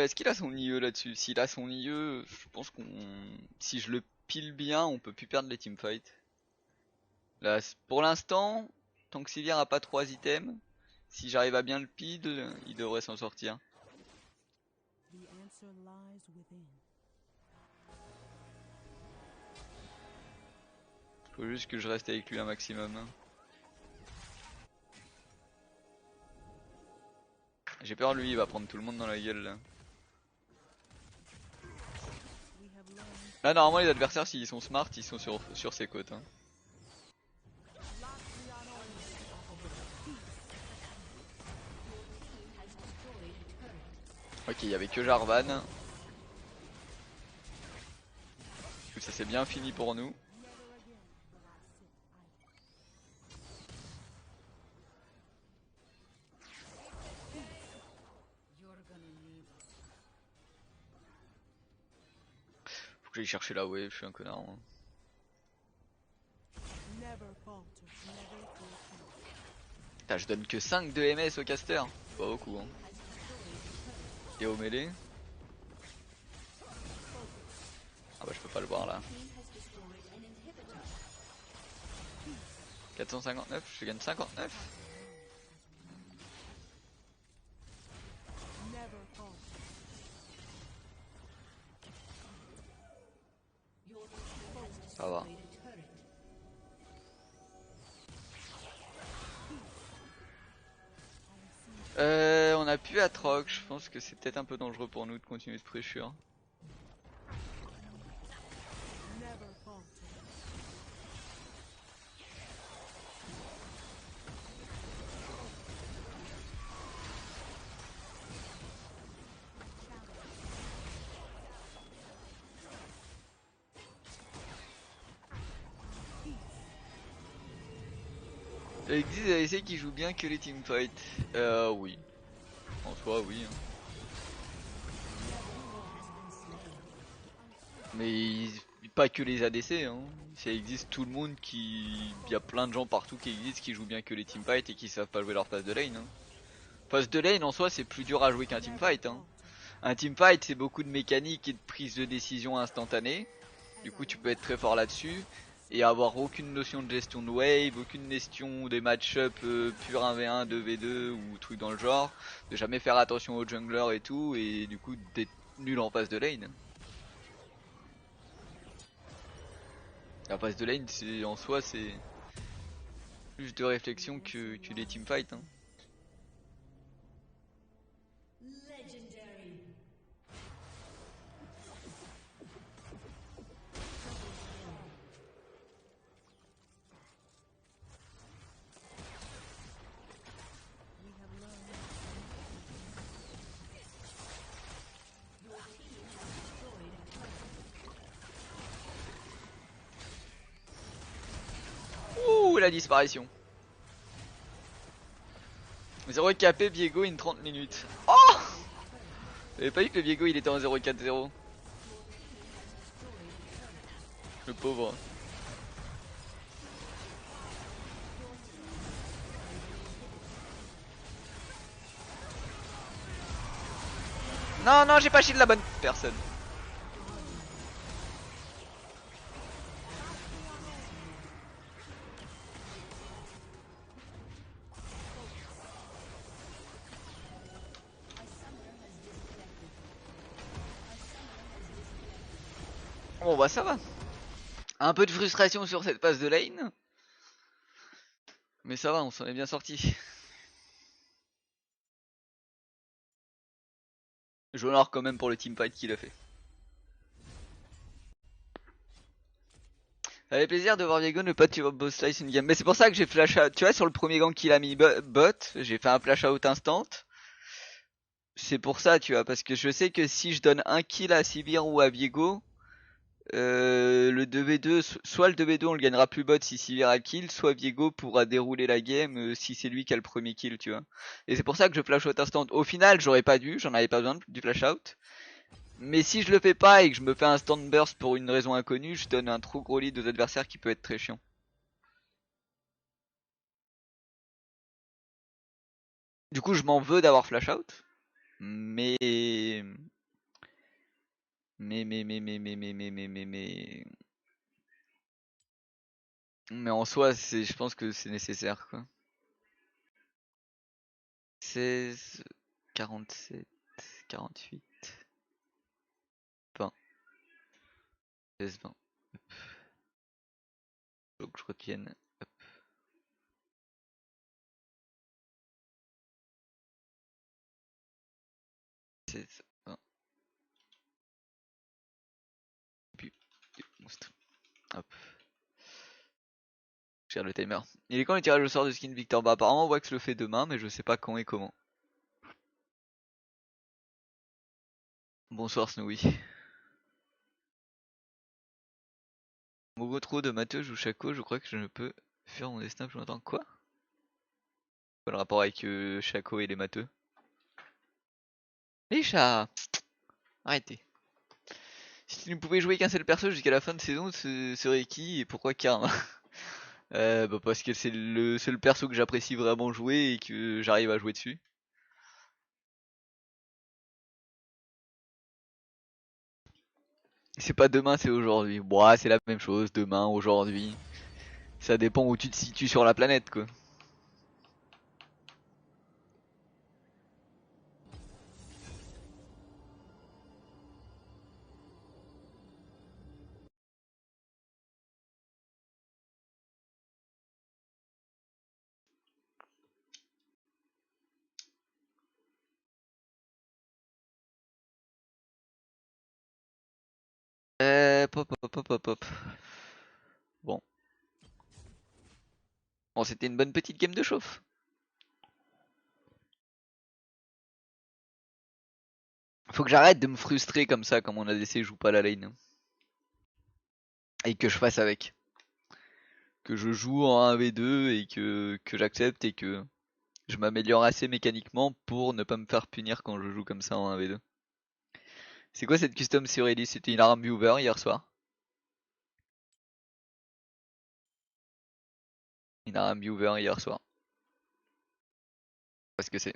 Est-ce qu'il a son IE là-dessus? S'il a son IE, je pense qu'on... Si je le pile bien, on peut plus perdre les teamfights. Là, pour l'instant, tant que Sylvier a pas 3 items, si j'arrive à bien le pile, il devrait s'en sortir. Faut juste que je reste avec lui un maximum. Hein. J'ai peur lui, il va prendre tout le monde dans la gueule là. Là normalement les adversaires s'ils sont smart, ils sont sur ses côtes. Hein. Ok, il y avait que Jarvan. Ça s'est bien fini pour nous. Faut que j'aille chercher la wave, je suis un connard. Hein. Putain, je donne que 5 de MS au caster. Pas beaucoup. Hein. Et au mêlée. Ah bah je peux pas le voir là. 459, je gagne 59. Ça va. On a pu Atrox, je pense que c'est peut-être un peu dangereux pour nous de continuer de pressure. Avec 10 ADC qui jouent bien que les teamfights. Oui. En soi, oui. Hein. Mais pas que les ADC, hein. Ça existe tout le monde qui... Il y a plein de gens partout qui existent, qui jouent bien que les teamfights et qui savent pas jouer leur phase de lane. Hein. Phase de lane en soi c'est plus dur à jouer qu'un teamfight. Hein. Un teamfight c'est beaucoup de mécanique et de prise de décision instantanée. Du coup tu peux être très fort là-dessus. Et avoir aucune notion de gestion de wave, aucune notion des match-up pur 1v1, 2v2 ou trucs dans le genre. De jamais faire attention aux junglers et tout. Et du coup d'être nul en phase de lane. La phase de lane, en soi, c'est plus de réflexion que les teamfights. Hein. Ouh, la disparition. 0 KP Viego in 30 minutes. Oh! J'avais pas vu que le Viego il était en 0-4-0. Le pauvre. Non, non, j'ai pas shield la bonne personne. Bon bah ça va. Un peu de frustration sur cette phase de lane. Mais ça va, on s'en est bien sorti. J'honore quand même pour le teamfight qu'il a fait. Ça fait plaisir de voir Viego ne pas tuer boss slice une game. Mais c'est pour ça que j'ai flash out. Tu vois, sur le premier gang qu'il a mis bot, j'ai fait un flash out instant. C'est pour ça, tu vois, parce que je sais que si je donne un kill à Sivir ou à Viego, le 2v2, soit le 2v2 on le gagnera plus bot si Sivir a le kill, soit Viego pourra dérouler la game si c'est lui qui a le premier kill, tu vois. Et c'est pour ça que je flash out instant. Au final, j'aurais pas dû, j'en avais pas besoin du flash out. Mais si je le fais pas et que je me fais un stand burst pour une raison inconnue, je donne un trop gros lead aux adversaires qui peut être très chiant. Du coup, je m'en veux d'avoir flash out. Mais... Mais en soi, je pense que c'est nécessaire, quoi. 16, 47, 48, 20, 16, 20. Faut que je retienne. Hop. Puis, monstre. Hop. Je regarde le timer. Il est quand le tirage au sort de skin Victor? Bah apparemment Wax le fait demain, mais je sais pas quand et comment. Bonsoir Snowy. Mogotro de Mateusz ou Chaco, je crois que je ne peux faire mon destin plus longtemps. Quoi? Quel rapport avec Chaco et les matheux? Les chats! Arrêtez. Si tu ne pouvais jouer qu'un seul perso jusqu'à la fin de saison, ce serait qui et pourquoi Karma? Bah parce que c'est le seul perso que j'apprécie vraiment jouer et que j'arrive à jouer dessus. C'est pas demain, c'est aujourd'hui. Bon, c'est la même chose, demain, aujourd'hui. Ça dépend où tu te situes sur la planète, quoi. Pop, pop, pop, pop, pop. Bon. Bon, c'était une bonne petite game de chauffe. Faut que j'arrête de me frustrer comme ça quand mon ADC joue pas la lane. Et que je fasse avec. Que je joue en 1v2 et que j'accepte et que je m'améliore assez mécaniquement pour ne pas me faire punir quand je joue comme ça en 1v2. C'est quoi cette custom sur Elise? C'était une arme viewer hier soir. Une arme viewer hier soir. Parce que c'est.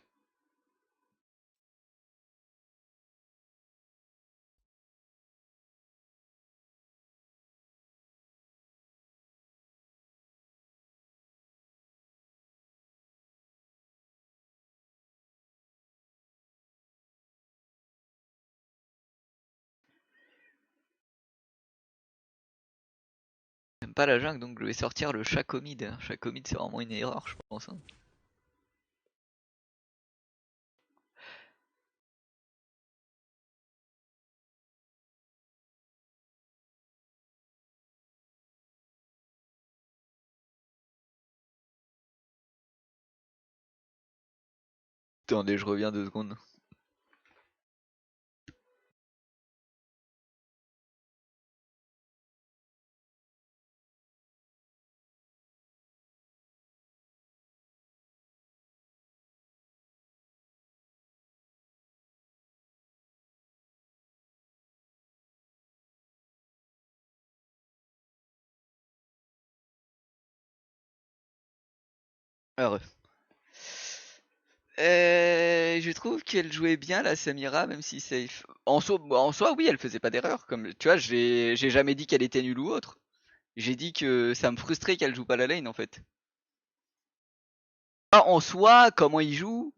J'aime pas la jungle donc je vais sortir le Chacomid. Chacomid c'est vraiment une erreur je pense, hein. Attendez, je reviens 2 secondes. Heureux. Je trouve qu'elle jouait bien la Samira, même si safe. En soi, oui, elle faisait pas d'erreur. Comme tu vois, j'ai jamais dit qu'elle était nulle ou autre. J'ai dit que ça me frustrait qu'elle joue pas la lane en fait. En soi, comment il joue,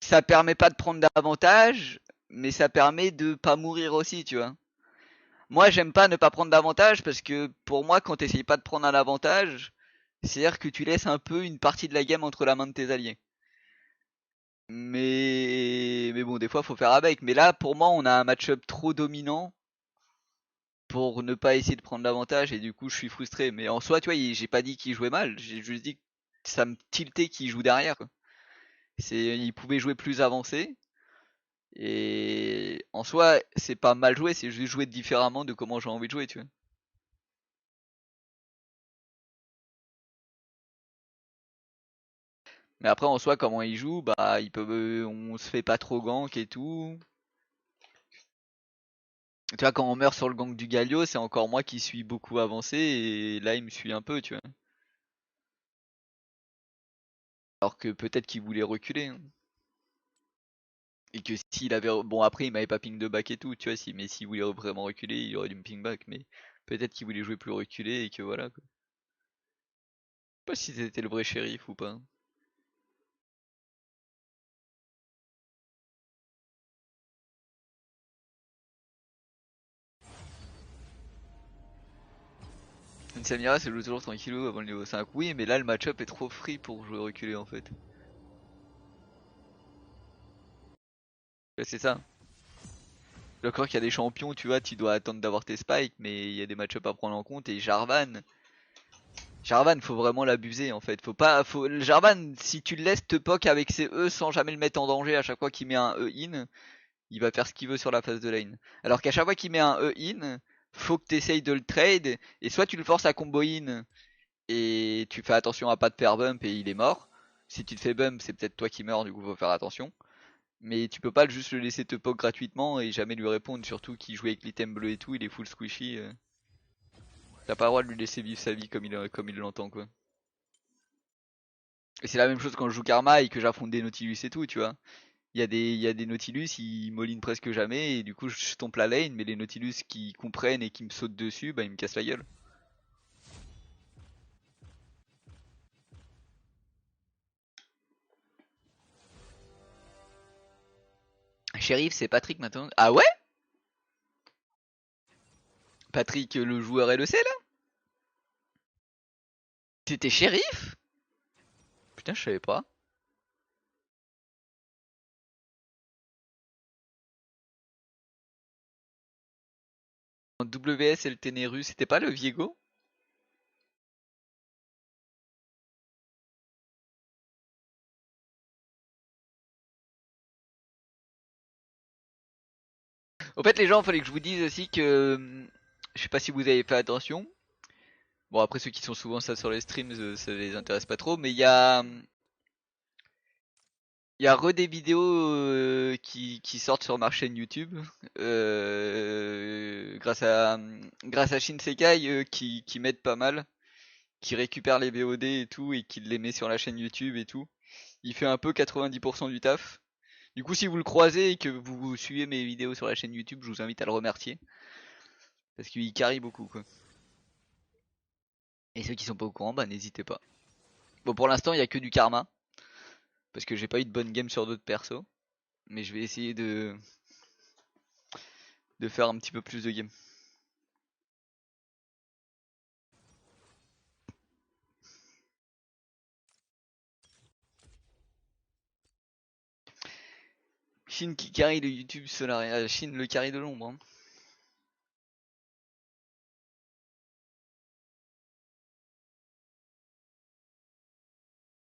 ça permet pas de prendre d'avantage, mais ça permet de pas mourir aussi, tu vois. Moi, j'aime pas ne pas prendre d'avantage parce que pour moi, quand t'essayes pas de prendre un avantage, c'est-à-dire que tu laisses un peu une partie de la game entre la main de tes alliés. Mais bon, des fois, faut faire avec. Mais là, pour moi, on a un match-up trop dominant pour ne pas essayer de prendre l'avantage et du coup, je suis frustré. Mais en soi, tu vois, j'ai pas dit qu'il jouait mal. J'ai juste dit que ça me tiltait qu'il joue derrière, quoi. Il pouvait jouer plus avancé. Et en soi, c'est pas mal joué, c'est juste jouer différemment de comment j'ai envie de jouer, tu vois. Mais après, en soi, comment il joue, bah, on se fait pas trop gank et tout. Tu vois, quand on meurt sur le gank du Galio, c'est encore moi qui suis beaucoup avancé et là, il me suit un peu, tu vois. Alors que peut-être qu'il voulait reculer, hein. Et que s'il avait, bon, après, il m'avait pas ping de back et tout, tu vois, mais s'il voulait vraiment reculer, il aurait dû me ping back, mais peut-être qu'il voulait jouer plus reculé et que voilà, quoi. Je sais pas si c'était le vrai shérif ou pas. Une Samira, c'est joue toujours tranquillou avant le niveau 5. Oui, mais là, le match-up est trop free pour jouer reculé en fait. Ouais, c'est ça. D'accord qu'il y a des champions, tu vois, tu dois attendre d'avoir tes spikes, mais il y a des match-up à prendre en compte. Et Jarvan, faut vraiment l'abuser en fait. Jarvan, si tu le laisses te poke avec ses E sans jamais le mettre en danger à chaque fois qu'il met un E in, il va faire ce qu'il veut sur la phase de lane. Alors qu'à chaque fois qu'il met un E in, faut que tu essayes de le trade, et soit tu le forces à combo in, et tu fais attention à pas te faire bump et il est mort. Si tu te fais bump, c'est peut-être toi qui meurs, du coup faut faire attention. Mais tu peux pas juste le laisser te poke gratuitement et jamais lui répondre, surtout qu'il joue avec l'item bleu et tout, il est full squishy. T'as pas le droit de lui laisser vivre sa vie comme il l'entend, quoi. Et c'est la même chose quand je joue Karma et que j'affronte des Nautilus et tout, tu vois. Il y a des Nautilus, ils molinent presque jamais et du coup je stompe la lane, mais les Nautilus qui comprennent et qui me sautent dessus, bah ils me cassent la gueule. Sheriff, c'est Patrick maintenant. Ah ouais? Patrick, le joueur LEC là? C'était Sheriff? Putain, je savais pas. En WS et le Ténérus, c'était pas le Viego? Au fait, les gens, il fallait que je vous dise aussi que. Je sais pas si vous avez fait attention. Bon, après, ceux qui sont souvent ça sur les streams, ça les intéresse pas trop. Mais Il y a des vidéos qui sortent sur ma chaîne YouTube grâce à Shinsekai qui m'aide pas mal, qui récupère les VOD et tout et qui les met sur la chaîne YouTube et tout. Il fait un peu 90% du taf. Du coup, si vous le croisez et que vous suivez mes vidéos sur la chaîne YouTube, je vous invite à le remercier parce qu'il carry beaucoup quoi. Et ceux qui sont pas au courant, bah n'hésitez pas. Bon, pour l'instant, il y a que du karma parce que j'ai pas eu de bonne game sur d'autres persos, mais je vais essayer de faire un petit peu plus de game. Shin qui carry le YouTube Solaria, Shin le carry de l'ombre. Hein.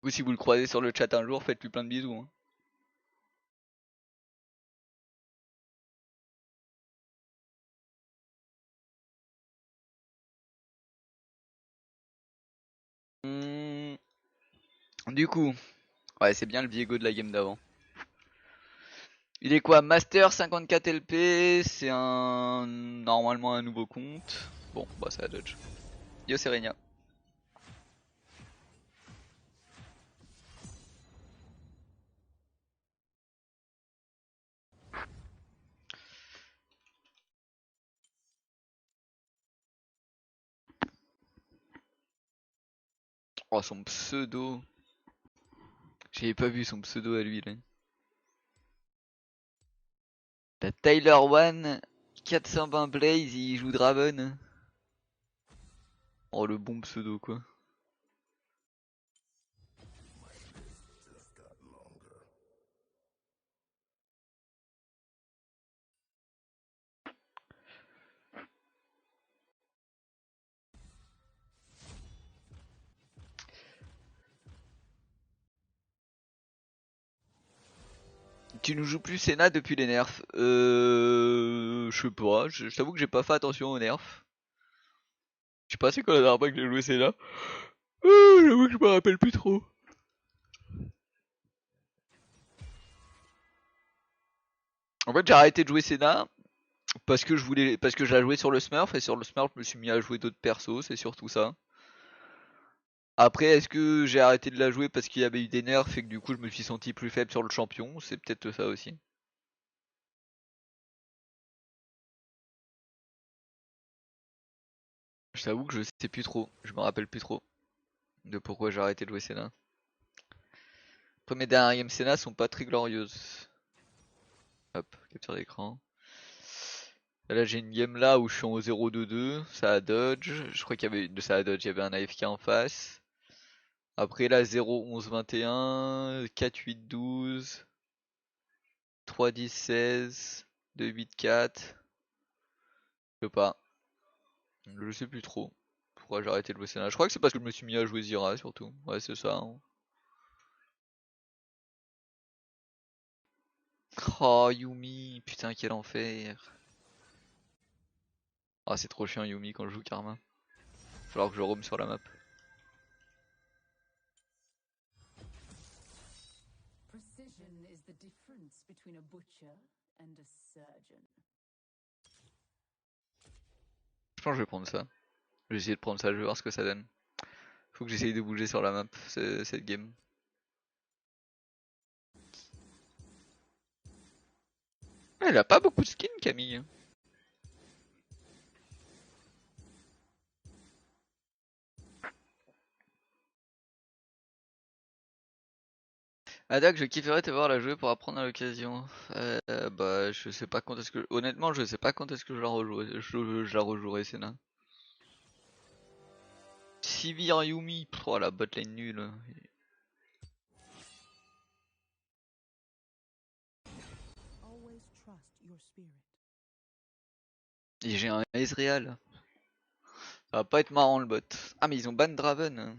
Ou si vous le croisez sur le chat un jour, faites-lui plein de bisous. Hein. Du coup, ouais, c'est bien le Viego de la game d'avant. Il est quoi? Master 54 LP, c'est un normalement un nouveau compte. Bon, bah ça dodge. Yo Serenia. Oh son pseudo. J'avais pas vu son pseudo à lui là. T'as Tyler One, 420 Blaze, il joue Draven. Oh le bon pseudo quoi. Tu nous joues plus Senna depuis les nerfs. Je sais pas, je t'avoue que j'ai pas fait attention aux nerfs. Je sais pas c'est quoi la dernière fois que j'ai joué Senna. J'avoue que je me rappelle plus trop. En fait j'ai arrêté de jouer Senna parce que j'ai joué sur le Smurf et sur le Smurf je me suis mis à jouer d'autres persos, c'est surtout ça. Après est-ce que j'ai arrêté de la jouer parce qu'il y avait eu des nerfs et que du coup je me suis senti plus faible sur le champion, c'est peut-être ça aussi. Je t'avoue que je sais plus trop, je me rappelle plus trop de pourquoi j'ai arrêté de jouer Senna. Après mes dernières games Senna sont pas très glorieuses. Hop, capture d'écran. Là j'ai une game là où je suis en 0-2-2, ça a dodge, je crois qu'il y avait ça a dodge, il y avait un AFK en face. Après là 0-11-21, 4-8-12, 3-10-16, 2-8-4, je sais pas, je sais plus trop pourquoi j'ai arrêté de jouer Senna. Je crois que c'est parce que je me suis mis à jouer Zyra surtout, ouais c'est ça. Hein. Oh Yumi, putain quel enfer. Ah c'est trop chiant Yumi quand je joue Karma. Falloir que je roam sur la map. Precision is the difference between a butcher and a surgeon. Je pense que je vais prendre ça. Je vais essayer de prendre ça, je vais voir ce que ça donne. Faut que j'essaye de bouger sur la map cette game. Elle a pas beaucoup de skins Camille. Adak, je kifferais te voir la jouer pour apprendre à l'occasion. Bah, je sais pas quand est-ce que. Honnêtement, je sais pas quand est-ce que je la rejouerai. Je la rejouerai, Senna. Sivir Yumi, oh la botlane nulle. Always trust your spirit. Et j'ai un Ezreal. Ça va pas être marrant le bot. Ah, mais ils ont ban Draven.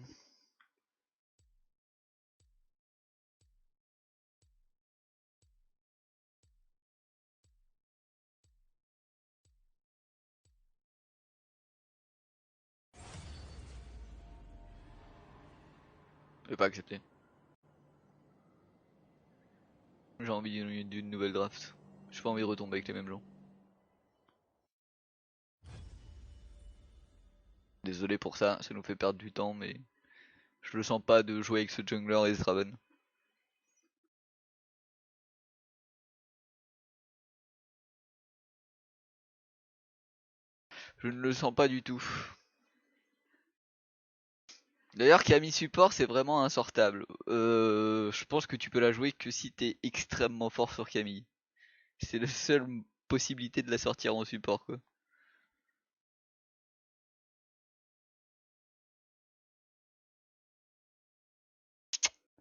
Je vais pas accepter. J'ai envie d'une nouvelle draft. J'ai pas envie de retomber avec les mêmes gens. Désolé pour ça, ça nous fait perdre du temps, mais je le sens pas de jouer avec ce jungler et ce Draven. Je ne le sens pas du tout. D'ailleurs, Camille support, c'est vraiment insortable. Je pense que tu peux la jouer que si t'es extrêmement fort sur Camille. C'est la seule possibilité de la sortir en support, quoi.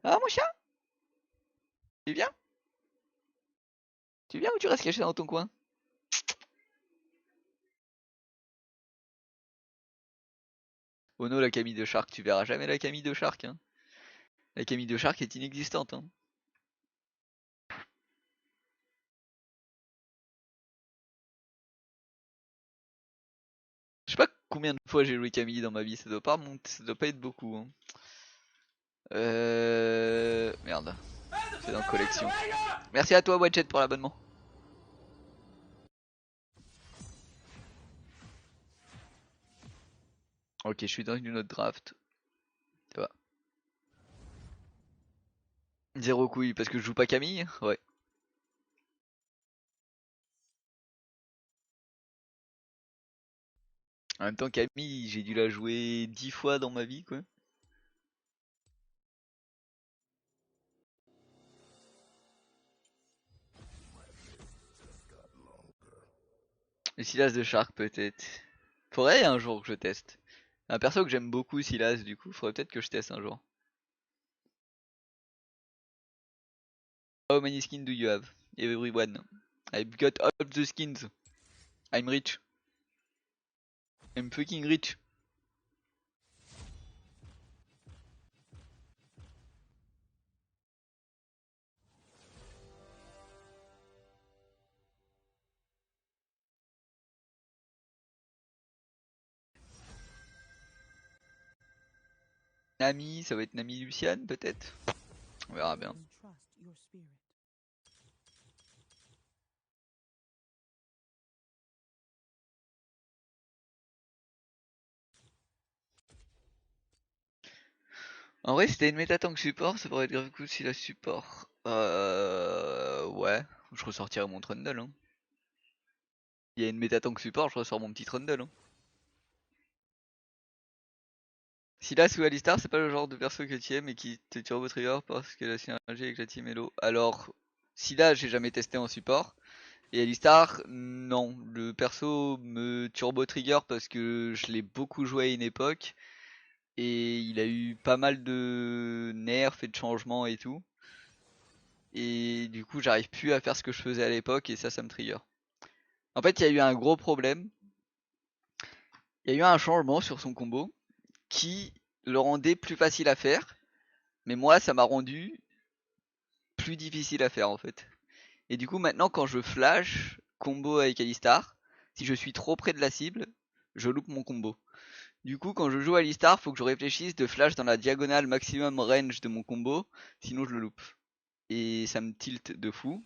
Ah, mon chien? Tu viens? Tu viens ou tu restes caché dans ton coin? Oh non, la Camille de Shark, tu verras jamais la Camille de Shark, hein. La Camille de Shark est inexistante, hein. Je sais pas combien de fois j'ai joué Camille dans ma vie, ça doit pas ça doit pas être beaucoup, hein. Merde. C'est dans collection. Merci à toi, Wadjet, pour l'abonnement. Ok, je suis dans une autre draft. Ça va. Zéro couille parce que je joue pas Camille? Ouais. En même temps, Camille, j'ai dû la jouer 10 fois dans ma vie, quoi. Le Silas de Shark, peut-être. Faudrait un jour que je teste. Un perso que j'aime beaucoup, Silas, du coup, faudrait peut-être que je teste un jour. How many skins do you have? Everyone. I've got all the skins. I'm rich. I'm fucking rich. Nami, ça va être Nami Luciane, peut-être? On verra bien. En vrai, si t'as une méta tank support, ça pourrait être grave cool si la support. Ouais, je ressortirai mon Trundle, hein. Il y a une méta tank support, je ressors mon petit Trundle, hein. Silas ou Alistar, c'est pas le genre de perso que tu aimes et qui te turbo trigger parce que la synergie avec la team Elo. Alors, Silas, j'ai jamais testé en support. Et Alistar, non. Le perso me turbo trigger parce que je l'ai beaucoup joué à une époque. Et il a eu pas mal de nerfs et de changements et tout. Et du coup, j'arrive plus à faire ce que je faisais à l'époque et ça me trigger. En fait, il y a eu un gros problème. Il y a eu un changement sur son combo qui le rendait plus facile à faire. Mais moi, ça m'a rendu plus difficile à faire en fait. Et du coup, maintenant, quand je flash combo avec Alistar, si je suis trop près de la cible, je loupe mon combo. Du coup, quand je joue Alistar, faut que je réfléchisse de flash dans la diagonale maximum range de mon combo, sinon je le loupe. Et ça me tilte de fou,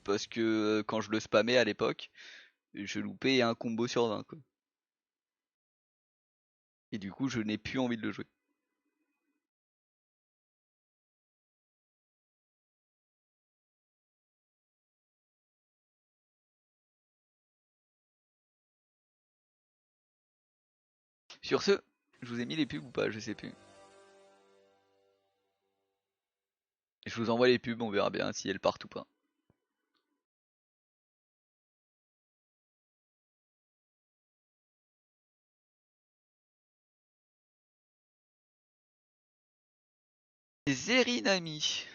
parce que quand je le spammais à l'époque, je loupais un combo sur 20 quoi. Et du coup, je n'ai plus envie de le jouer. Sur ce, je vous ai mis les pubs ou pas, je sais plus. Je vous envoie les pubs, on verra bien si elles partent ou pas. Zerinami.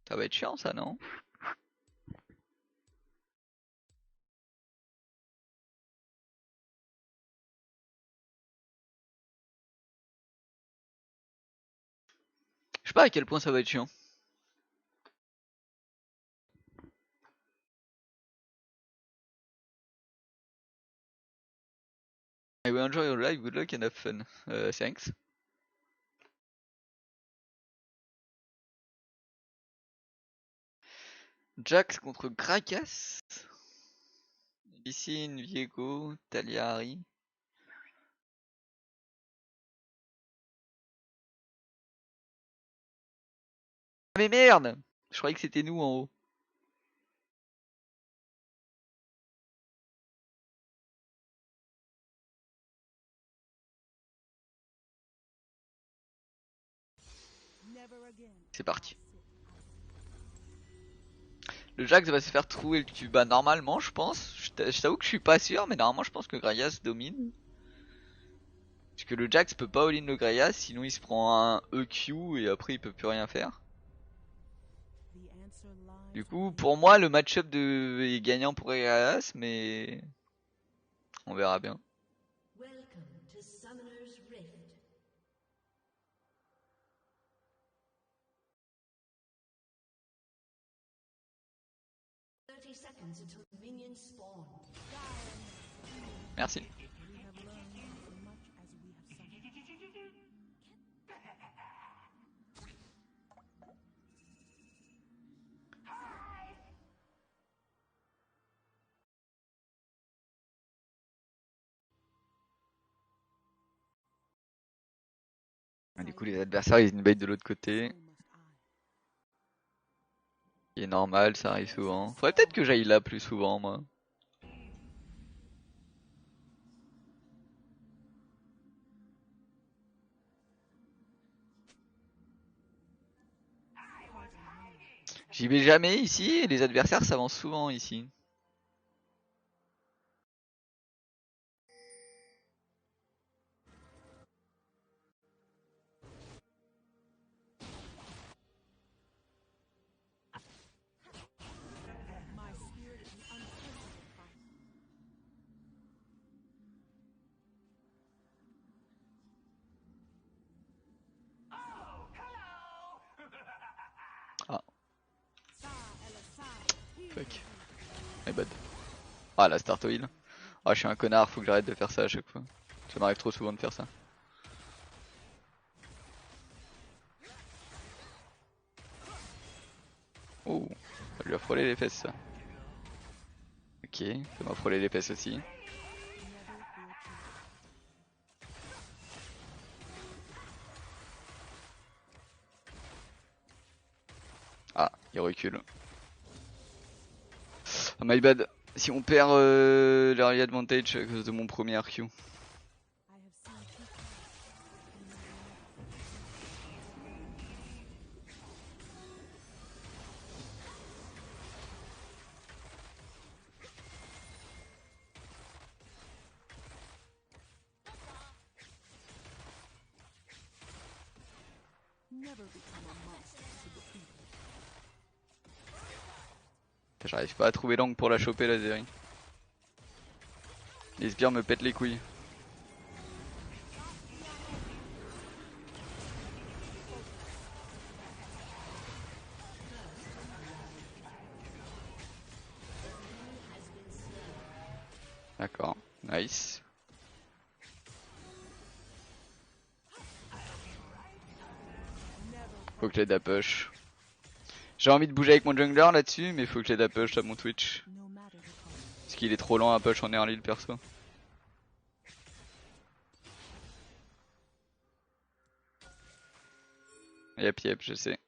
Ça va être chiant ça, non? Je sais pas à quel point ça va être chiant. will enjoy your life, good luck and have fun. Thanks. Jax contre Gragas. Ici, Viego, Taliari. Ah mais merde! Je croyais que c'était nous en haut. C'est parti. Le Jax va se faire trouver le cul. Bah normalement je pense. Je t'avoue que je suis pas sûr, mais normalement je pense que Gragas domine. Parce que le Jax peut pas all-in le Gragas, sinon il se prend un EQ et après il peut plus rien faire. Du coup, pour moi, le match-up est gagnant pour Gragas, mais on verra bien. Welcome to Summoner's Rift. Seconds until minions spawn. Merci. Du coup, les adversaires ils invadent de l'autre côté. Qui est normal, ça arrive souvent. Faudrait peut-être que j'aille là plus souvent, moi. J'y vais jamais ici et les adversaires s'avancent souvent ici. Ah. Fuck. My bad. Ah la start heal. Ah je suis un connard, faut que j'arrête de faire ça à chaque fois. Ça m'arrive trop souvent de faire ça. Oh, ça lui a frôlé les fesses ça. Ok, ça m'a frôlé les fesses aussi. Ah, il recule. Oh my bad. Si on perd l'early advantage à cause de mon premier RQ. J'arrive pas à trouver l'angle pour la choper la Zeri. Les sbires me pètent les couilles. D'accord, nice. Faut que j'aide à push. J'ai envie de bouger avec mon jungler là-dessus, mais faut que j'aide à push à mon Twitch. Parce qu'il est trop lent à push en early le perso. Yep, je sais.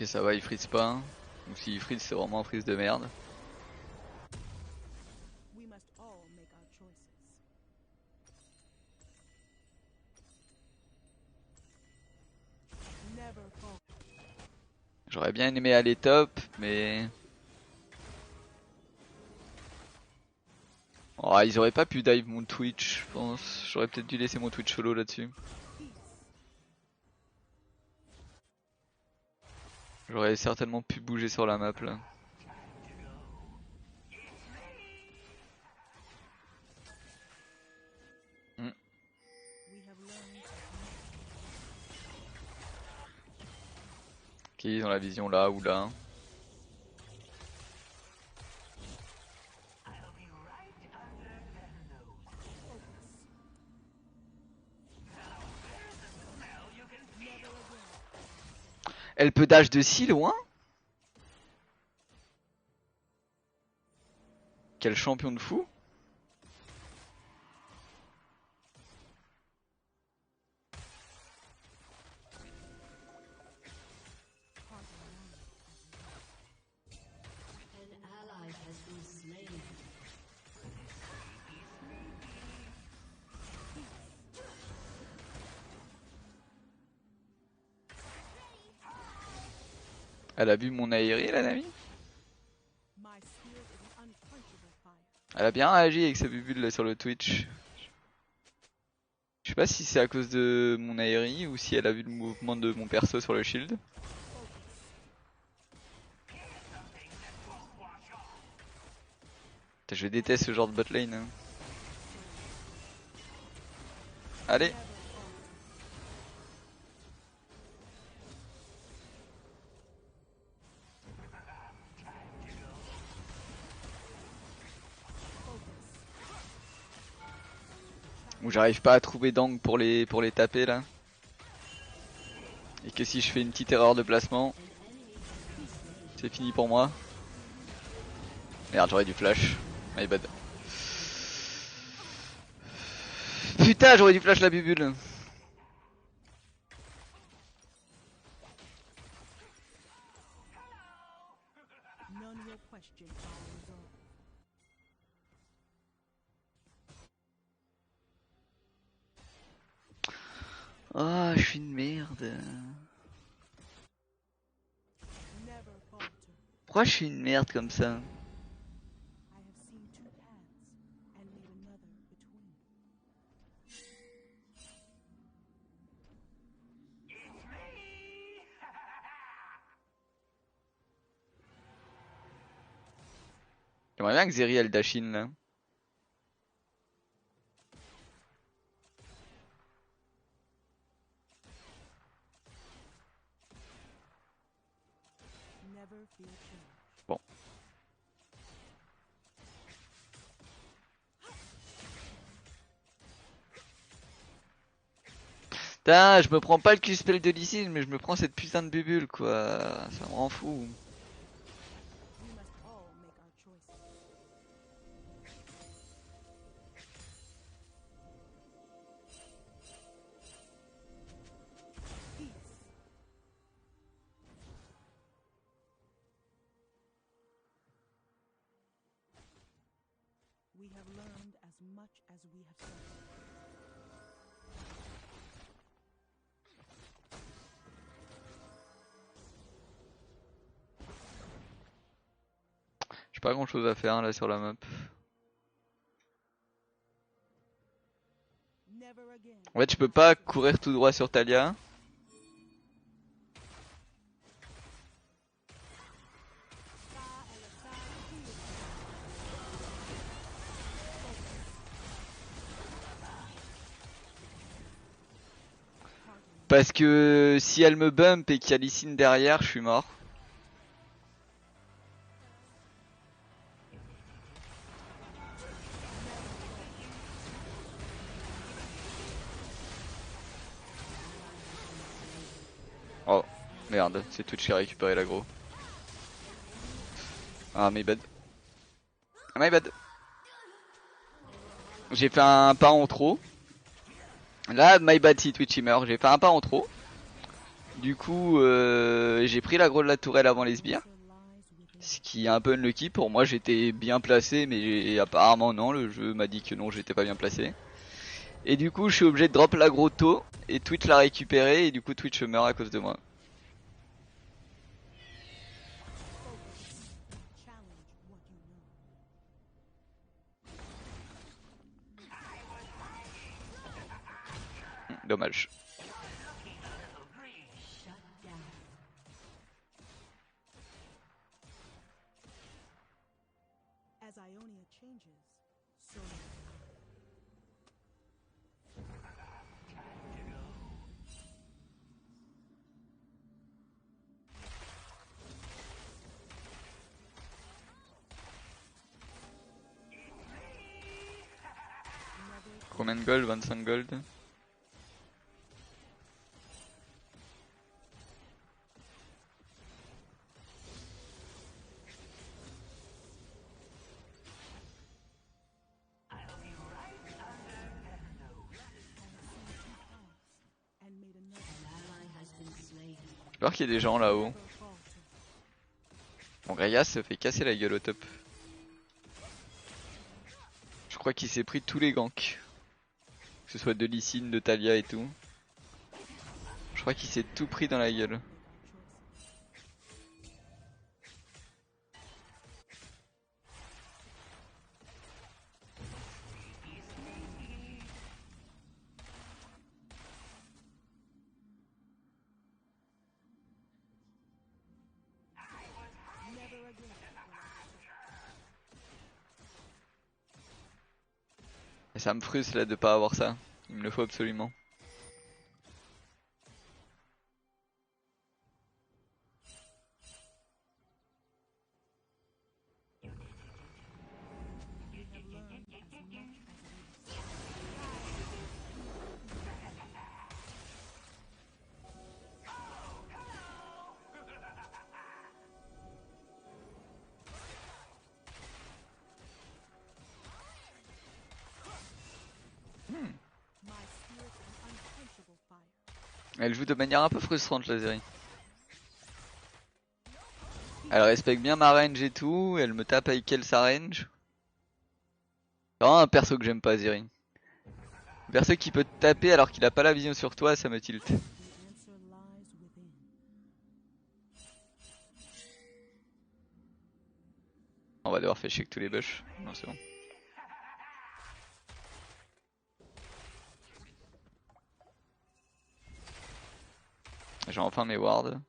Ok, ça va, il freeze pas. Ou s'il freeze, c'est vraiment un freeze de merde. J'aurais bien aimé aller top, mais... Oh, ils auraient pas pu dive mon Twitch, je pense. J'aurais peut-être dû laisser mon Twitch solo là-dessus. J'aurais certainement pu bouger sur la map là. Ok, ils ont la vision là ou là. Elle peut dash de si loin? Quel champion de fou! An ally has been slain. Elle a vu mon aéré, la Nami? Elle a bien réagi avec sa bubule là sur le Twitch. Je sais pas si c'est à cause de mon aérie ou si elle a vu le mouvement de mon perso sur le shield. Putain, je déteste ce genre de botlane. Hein. Allez. Où j'arrive pas à trouver d'angle pour les taper là. Et que si je fais une petite erreur de placement, c'est fini pour moi. Merde, j'aurais dû flash. My bad. Putain, j'aurais dû flash la bubule. Ah, je suis une merde. Pourquoi je suis une merde comme ça? J'aimerais bien que Zeri elle dash in là. Bon. Putain, je me prends pas le Q-spell de Lee, mais je me prends cette putain de bubule quoi. Ça me rend fou. J'ai pas grand chose à faire là sur la map. En fait, je peux pas courir tout droit sur Talia. Parce que si elle me bump et qu'il y a Lee Sin derrière, je suis mort. Oh merde, c'est Twitch qui a récupéré l'aggro. Ah my bad. Ah my bad. J'ai fait un pas en trop. Là, my bad si Twitch il meurt. J'ai fait un pas en trop. Du coup, j'ai pris l'aggro de la tourelle avant les sbires. Ce qui est un peu unlucky. Pour moi, j'étais bien placé, mais apparemment non. Le jeu m'a dit que non, j'étais pas bien placé. Et du coup, je suis obligé de drop l'aggro tôt. Et Twitch l'a récupéré. Et du coup, Twitch meurt à cause de moi. Dommage. combien de gold? 25 gold. Je vois qu'il y a des gens là-haut. Bon, Gragas se fait casser la gueule au top. Je crois qu'il s'est pris tous les ganks. Que ce soit de Lee Sin, de Talia et tout. Je crois qu'il s'est tout pris dans la gueule. Et ça me frustre là de pas avoir ça. Il me le faut absolument. Elle joue de manière un peu frustrante la Zeri. Elle respecte bien ma range et tout, elle me tape avec elle sa range. C'est vraiment un perso que j'aime pas Zeri. Un perso qui peut te taper alors qu'il a pas la vision sur toi, ça me tilt. On va devoir faire chier tous les bush. Non c'est bon. J'ai enfin mes wards.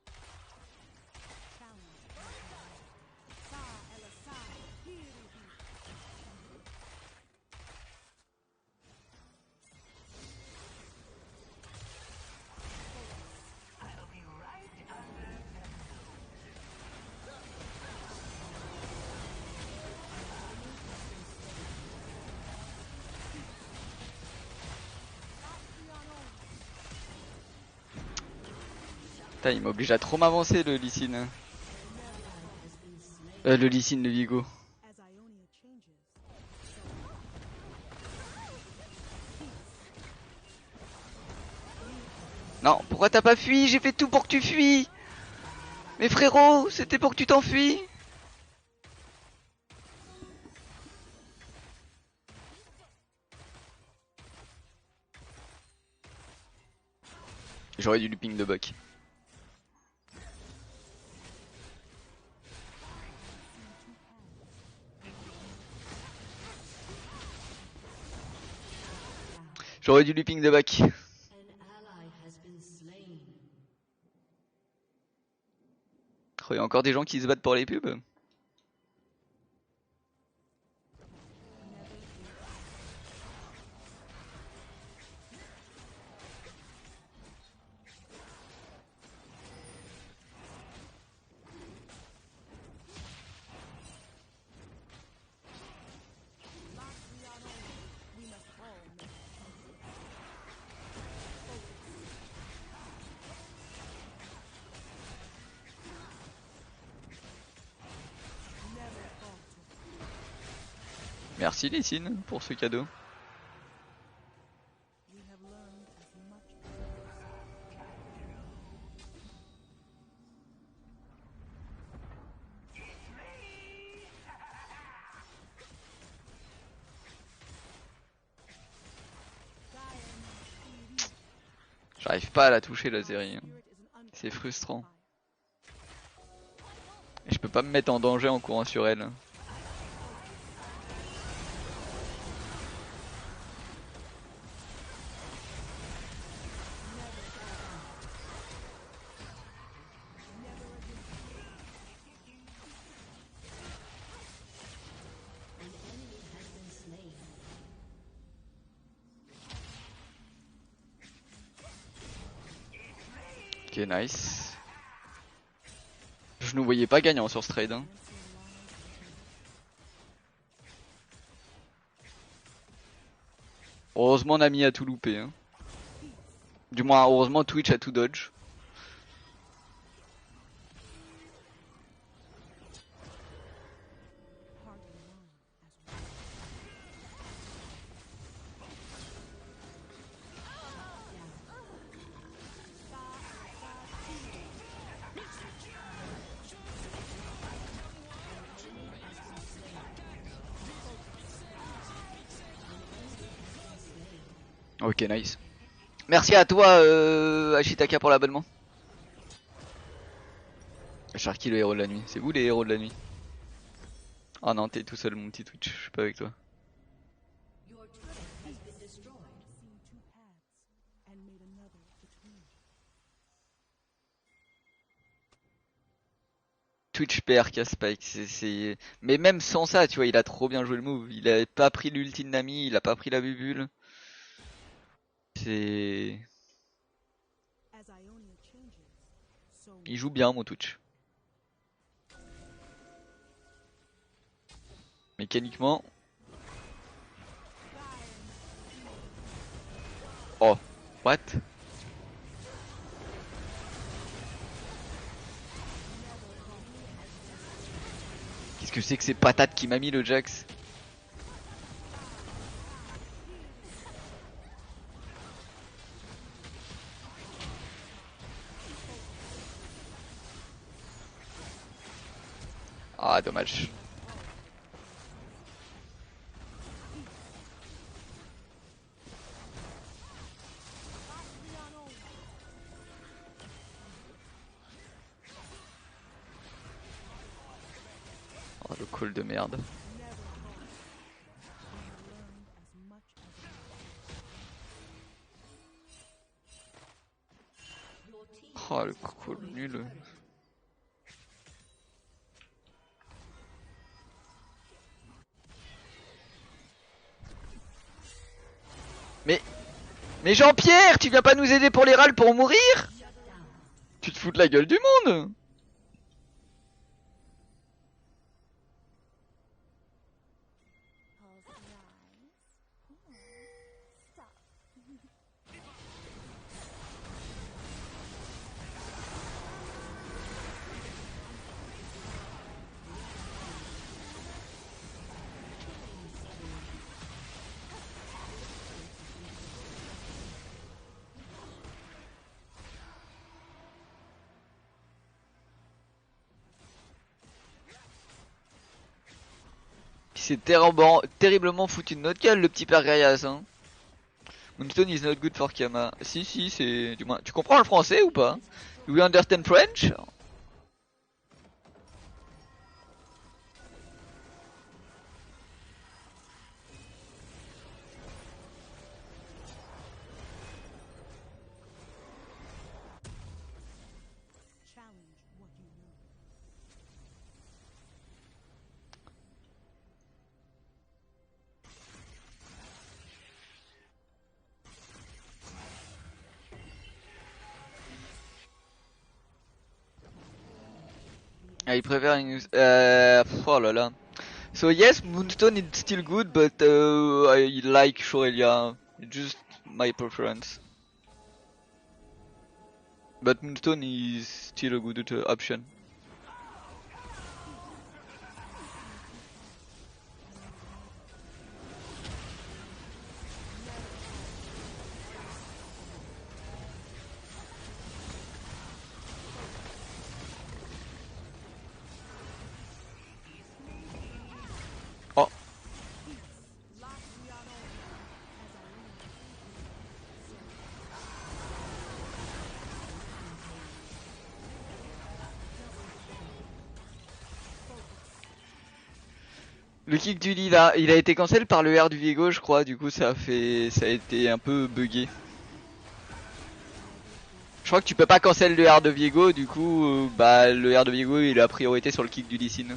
Putain, il m'oblige à trop m'avancer le Lee Sin. Le Lee Sin, le Vigo. Non, pourquoi t'as pas fui? J'ai fait tout pour que tu fuis. Mais frérot, c'était pour que tu t'enfuis. J'aurais dû looping de Buck. J'aurais dû looping de Buck. Il y a encore des gens qui se battent pour les pubs. Merci Lee Sin pour ce cadeau. J'arrive pas à la toucher la série. C'est frustrant. Et je peux pas me mettre en danger en courant sur elle. Ok, nice. Je nous voyais pas gagnant sur ce trade. Hein. Heureusement Nami a tout loupé. Hein. Du moins, heureusement Twitch a tout dodge. Ok, nice. Merci à toi, Ashitaka, pour l'abonnement. Sharky, le héros de la nuit. C'est vous les héros de la nuit. Ah non, t'es tout seul, mon petit Twitch. Je suis pas avec toi. Twitch PRK Spike, mais même sans ça, tu vois, il a trop bien joué le move. Il a pas pris l'ulti de Nami, il a pas pris la bubule. C'est... Il joue bien, mon Twitch. Mécaniquement... Oh, what? Qu'est-ce que c'est que ces patates qui m'a mis le Jax? Ah, dommage. Oh, le call de merde. Oh, le call nul. Mais Jean-Pierre, tu viens pas nous aider pour les râles pour mourir? Tu te fous de la gueule du monde? C'est terriblement foutu de notre gueule, le petit père Gaias, hein. Moonstone is not good for Kama. Si, c'est... Du moins, tu comprends le français ou pas? Do we understand French? Ah, il préfère une... oh là là. So yes, Moonstone is still good, but I like Shorelia. Just my preference. But Moonstone is still a good option. Oh. Le kick du lead, il a été cancel par le R du Viego, je crois. Du coup, ça a été un peu buggé. Je crois que tu peux pas cancel le R de Viego, du coup, bah le R de Viego il a priorité sur le kick du Lee Sin.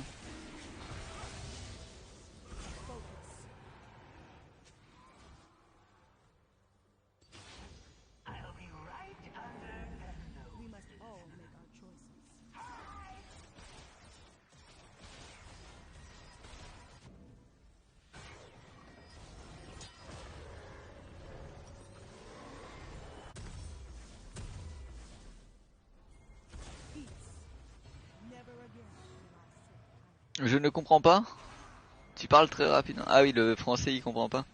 Je ne comprends pas. Tu parles très rapide. Ah oui, le français il comprend pas.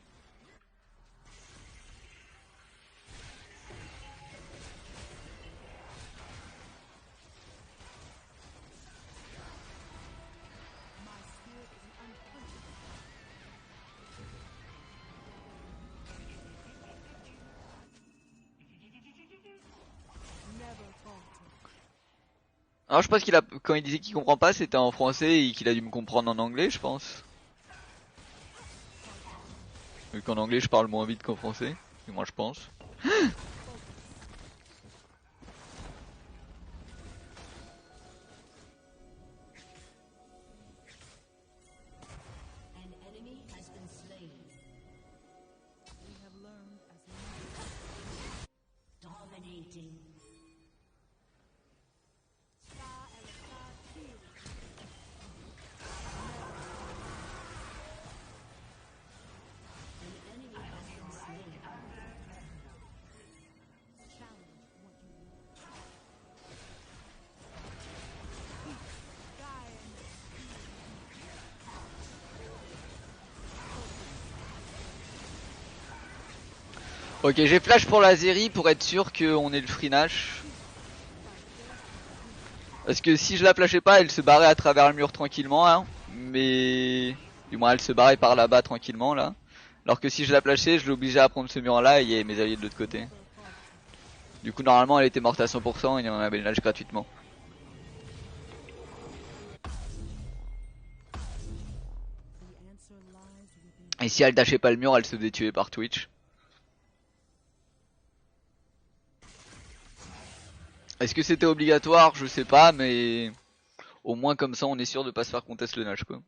Alors je pense qu'il a, quand il disait qu'il comprend pas, c'était en français et qu'il a dû me comprendre en anglais, je pense. Vu qu'en anglais je parle moins vite qu'en français, et moi je pense. An enemy has been slain. We have learned as Dominating. An enemy has been slain. Ok, j'ai flash pour la Zeri pour être sûr qu'on ait le free Nash. Parce que si je la flashais pas, elle se barrait à travers le mur tranquillement, hein. Mais du moins elle se barrait par là-bas tranquillement là. Alors que si je la flashais, je l'obligeais à prendre ce mur là et il y avait mes alliés de l'autre côté. Du coup normalement elle était morte à 100% et on avait le Nash gratuitement. Et si elle dashait pas le mur, elle se faisait tuer par Twitch. Est-ce que c'était obligatoire? Je sais pas, mais au moins comme ça on est sûr de pas se faire contest le Nash quoi.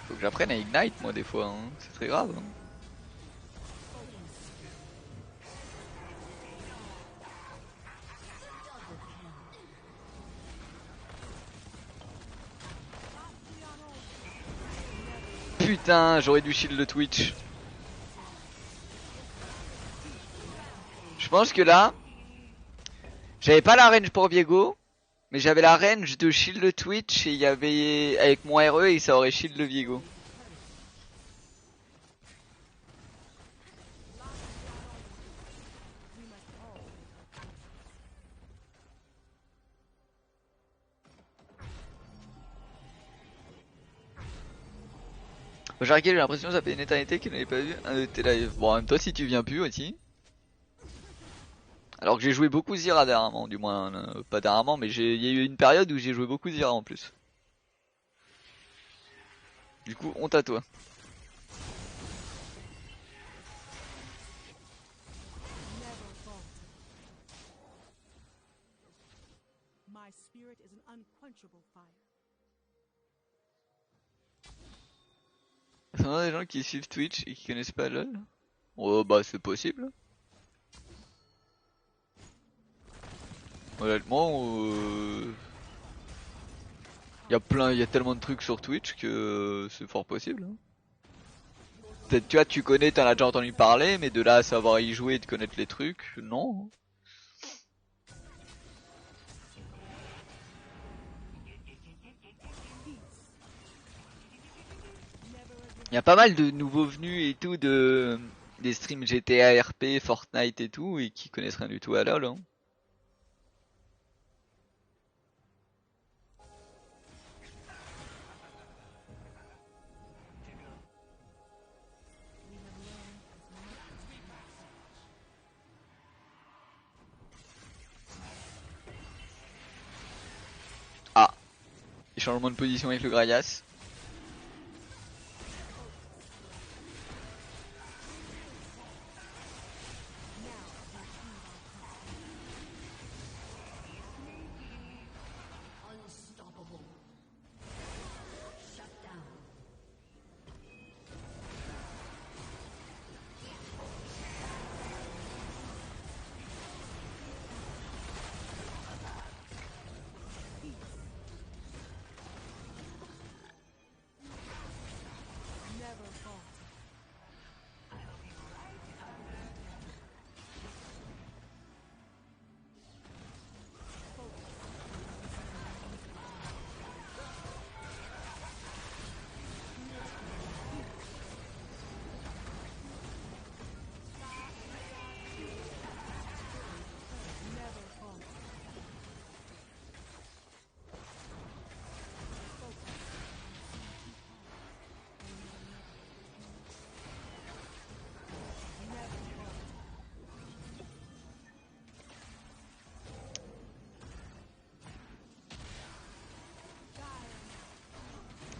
Faut que j'apprenne à Ignite moi des fois, hein. C'est très grave. Hein. Putain, j'aurais dû shield le Twitch. Je pense que là, j'avais pas la range pour Viego, mais j'avais la range de shield le Twitch et il y avait avec mon RE et ça aurait shield le Viego. J'ai regardé, j'ai l'impression que ça fait une éternité qu'il n'avait pas vu un de tes lives. Bon, en même temps, si tu viens plus aussi. Alors que j'ai joué beaucoup Zira dernièrement, du moins, pas dernièrement, mais il y a eu une période où j'ai joué beaucoup Zira en plus. Du coup, honte à toi. my spirit is an unquenchable fire. Il y a des gens qui suivent Twitch et qui connaissent pas LoL. Oh bah c'est possible. Honnêtement, il y a tellement de trucs sur Twitch que c'est fort possible. Hein. Peut-être tu vois, tu connais, t'en as déjà entendu parler, mais de là à savoir y jouer et de connaître les trucs, non. Il y a pas mal de nouveaux venus et tout de des streams GTA, RP, Fortnite et tout et qui connaissent rien du tout à LoL. Hein. Ah, changement de position avec le Gragas. Unstoppable. Shut down.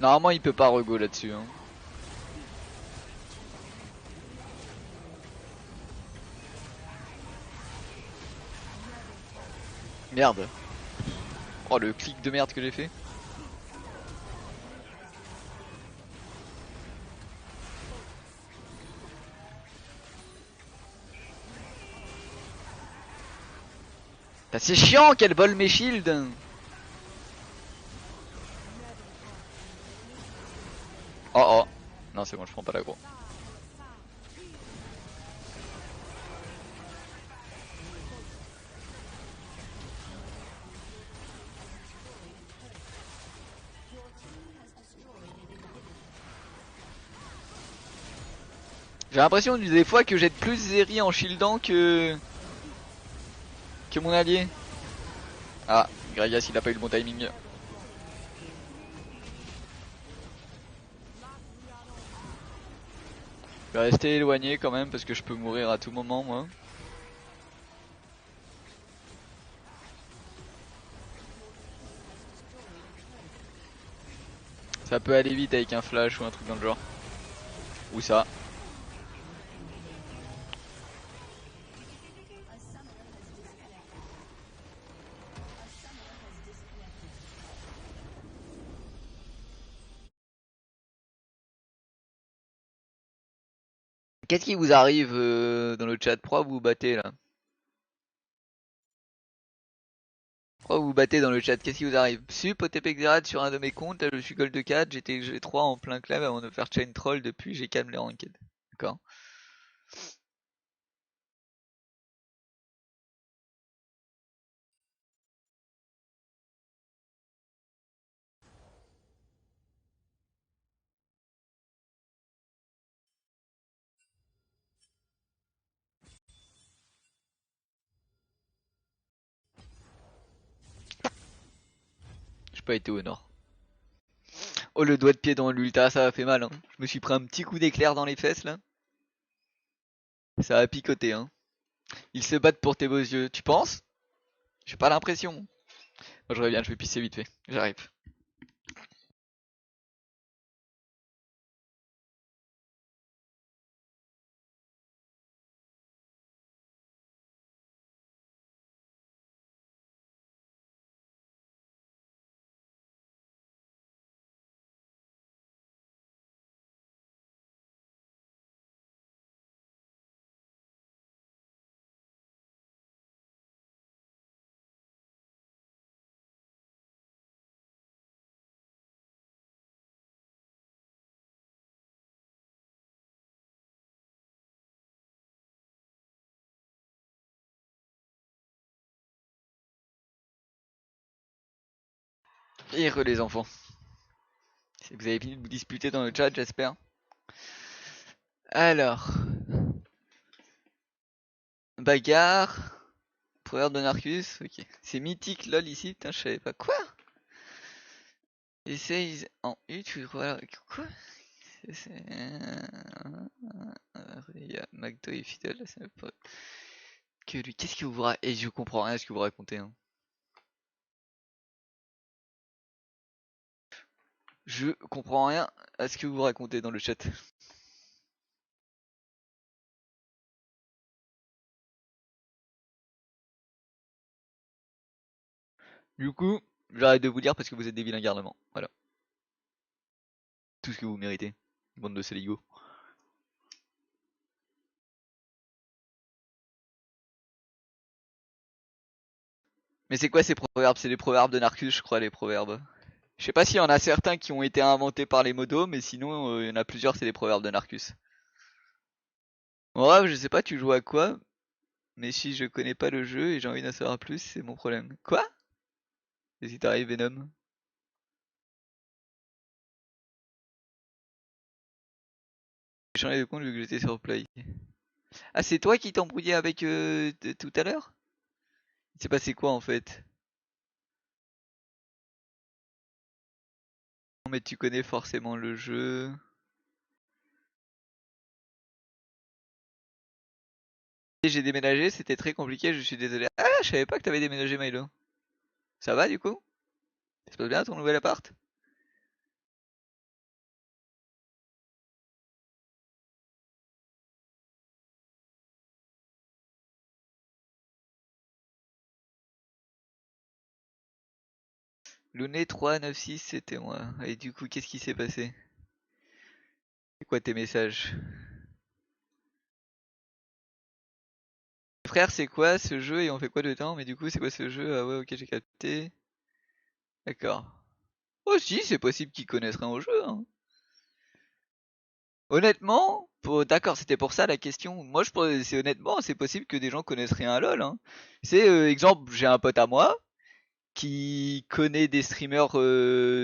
Normalement il peut pas rego là-dessus. Hein. Merde. Oh le clic de merde que j'ai fait. C'est chiant qu'elle vole mes shields. Oh oh. Non c'est bon, je prends pas l'aggro. J'ai l'impression des fois que j'aide plus Zeri en shieldant que mon allié. Ah, Gragas il a pas eu le bon timing. Je vais rester éloigné quand même parce que je peux mourir à tout moment moi. Ça peut aller vite avec un flash ou un truc dans le genre. Ou ça. Qu'est-ce qui vous arrive dans le chat? Pourquoi vous vous battez là? Pourquoi vous vous battez dans le chat? Qu'est-ce qui vous arrive? Sup, OTP Xerath sur un de mes comptes, là je suis gold 4, j'étais G3 en plein club avant de faire chain troll, depuis j'ai calmé les ranked. D'accord. J'ai pas été au nord. Oh le doigt de pied dans l'ulta, ça a fait mal hein. Je me suis pris un petit coup d'éclair dans les fesses là. Ça a picoté hein. Ils se battent pour tes beaux yeux, tu penses? J'ai pas l'impression. Moi je reviens, je vais pisser vite fait. J'arrive. Heureux les enfants. Vous avez fini de vous disputer dans le chat, j'espère. Alors. Bagarre. Proverbe de Narcus. Ok. C'est mythique lol ici. Putain, je savais pas. Quoi? Essaye en U, tu vois. Quoi? Il y a McDo et Fidel. Que lui. Qu'est-ce que vous racontez? Et je comprends rien à ce que vous racontez. Hein. Je comprends rien à ce que vous racontez dans le chat. Du coup, j'arrête de vous dire parce que vous êtes des vilains garnements. Voilà. Tout ce que vous méritez. Bande de saligots. Mais c'est quoi ces proverbes? C'est les proverbes de Narcus, je crois, les proverbes. Je sais pas s'il y en a certains qui ont été inventés par les modos, mais sinon, il y en a plusieurs, c'est les proverbes de Narcus. En vrai, je sais pas, tu joues à quoi? Mais si je connais pas le jeu et j'ai envie d'en savoir plus, c'est mon problème. Quoi? Qu'est-ce qui t'arrive, Venom? J'ai changé de compte vu que j'étais sur Play. Ah, c'est toi qui t'embrouillais avec tout à l'heure? Il s'est passé quoi en fait? Non, mais tu connais forcément le jeu. J'ai déménagé, c'était très compliqué, je suis désolé. Ah, je savais pas que t'avais déménagé, Milo. Ça va du coup? Ça se passe bien ton nouvel appart? Luné 396 c'était moi. Et du coup, qu'est-ce qui s'est passé? C'est quoi tes messages? Frère, c'est quoi ce jeu et on fait quoi dedans? Mais du coup, c'est quoi ce jeu? Ah ouais, ok, j'ai capté. D'accord. Oh si, c'est possible qu'ils connaissent rien au jeu, hein. Honnêtement, d'accord, c'était pour ça la question. Moi, je pense, c'est honnêtement, c'est possible que des gens connaissent rien à LoL, hein. C'est exemple, j'ai un pote à moi qui connaît des streamers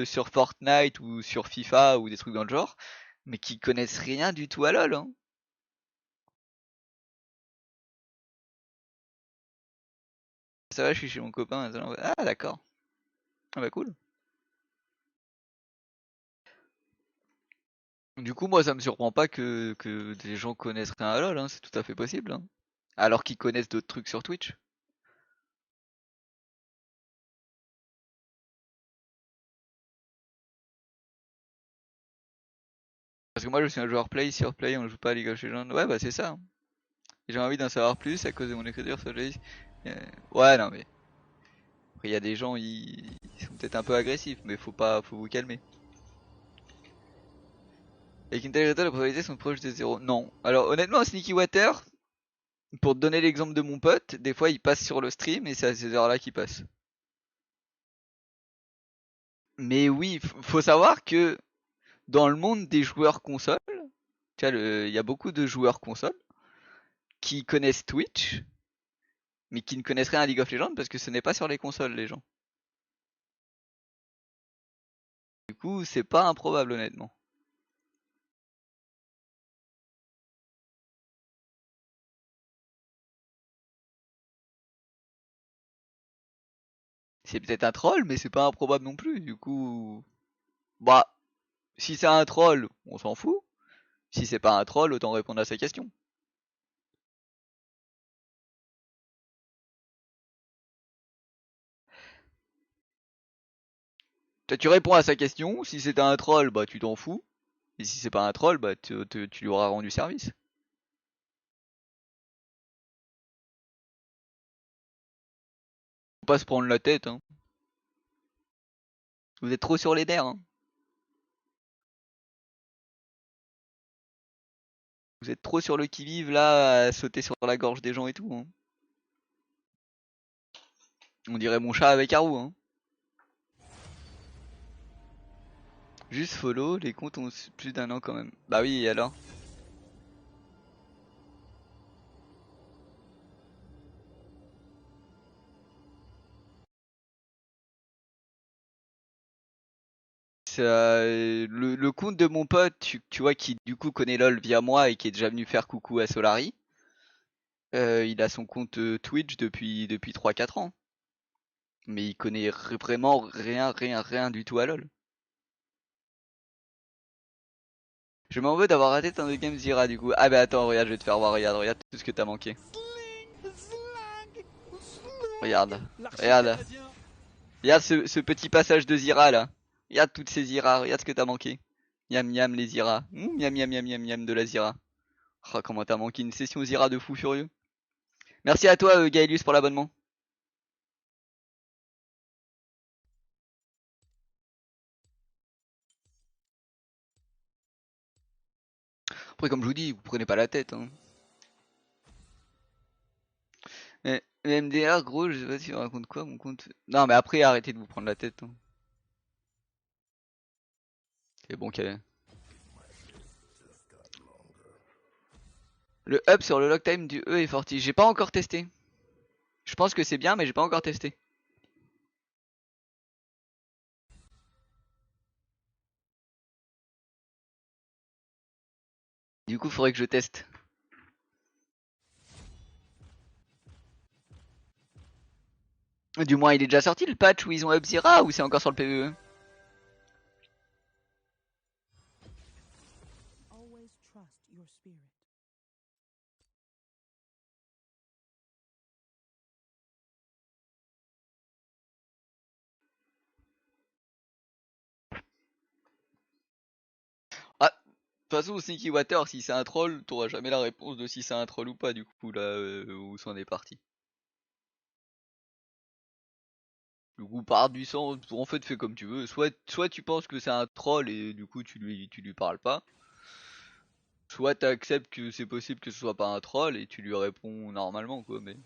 sur Fortnite ou sur FIFA ou des trucs dans le genre, mais qui connaissent rien du tout à LoL, hein. Ça va, je suis chez mon copain. Ah d'accord. Ah bah cool. Du coup, moi, ça me surprend pas que des gens connaissent rien à LoL, hein. C'est tout à fait possible, hein. Alors qu'ils connaissent d'autres trucs sur Twitch. Parce que moi, je suis un joueur play sur play, on joue pas à League of Legends. Ouais, bah c'est ça, hein. J'ai envie d'en savoir plus à cause de mon écriture sur Jace. Ouais, non mais après il y a des gens, ils sont peut-être un peu agressifs, mais faut vous calmer. Avec Intelligetor, les probabilités sont proches de zéro. Non. Alors honnêtement, Sneaky Water, pour te donner l'exemple de mon pote, des fois il passe sur le stream et c'est à ces heures-là qu'il passe. Mais oui, faut savoir que dans le monde des joueurs consoles, tu vois, il y a beaucoup de joueurs consoles qui connaissent Twitch, mais qui ne connaissent rien à League of Legends parce que ce n'est pas sur les consoles les gens. Du coup, c'est pas improbable honnêtement. C'est peut-être un troll, mais c'est pas improbable non plus. Du coup, bah, si c'est un troll, on s'en fout. Si c'est pas un troll, autant répondre à sa question. Toi, tu réponds à sa question. Si c'est un troll, bah tu t'en fous. Et si c'est pas un troll, bah tu lui auras rendu service. Faut pas se prendre la tête, hein. Vous êtes trop sur les nerfs, hein. Vous êtes trop sur le qui-vive là, à sauter sur la gorge des gens et tout, hein. On dirait mon chat avec Haru, hein. Juste follow, les comptes ont plus d'un an quand même. Bah oui, et alors? Le compte de mon pote, tu vois, qui du coup connaît LoL via moi et qui est déjà venu faire coucou à Solari, il a son compte Twitch depuis 3-4 ans. Mais il connaît vraiment rien du tout à LoL. Je m'en veux d'avoir raté ton game Zira du coup. Ah bah attends, regarde, je vais te faire voir, regarde tout ce que t'as manqué. Regarde, regarde. Regarde ce petit passage de Zira là. Regarde toutes ces Zira, regarde ce que t'as manqué. Miam miam les Zira. Miam miam miam miam miam de la Zira. Oh, comment t'as manqué une session Zira de fou furieux. Merci à toi Gaelius pour l'abonnement. Après comme je vous dis, vous prenez pas la tête, hein. Mais MDR gros, je sais pas si on raconte quoi mon compte. Non mais après arrêtez de vous prendre la tête, hein. C'est bon qu'elle est. Le up sur le log time du E est forti. J'ai pas encore testé. Je pense que c'est bien mais j'ai pas encore testé. Du coup faudrait que je teste. Du moins il est déjà sorti le patch où ils ont up Zira ou c'est encore sur le PvE? Always trust your spirit. Ah, de toute façon Sneaky Water si c'est un troll, t'auras jamais la réponse de si c'est un troll ou pas du coup là où c'en est parti. Du coup, par du sang, en fait, fais comme tu veux. Soit tu penses que c'est un troll et du coup tu lui parles pas. Soit t'acceptes que c'est possible que ce soit pas un troll et tu lui réponds normalement quoi, mais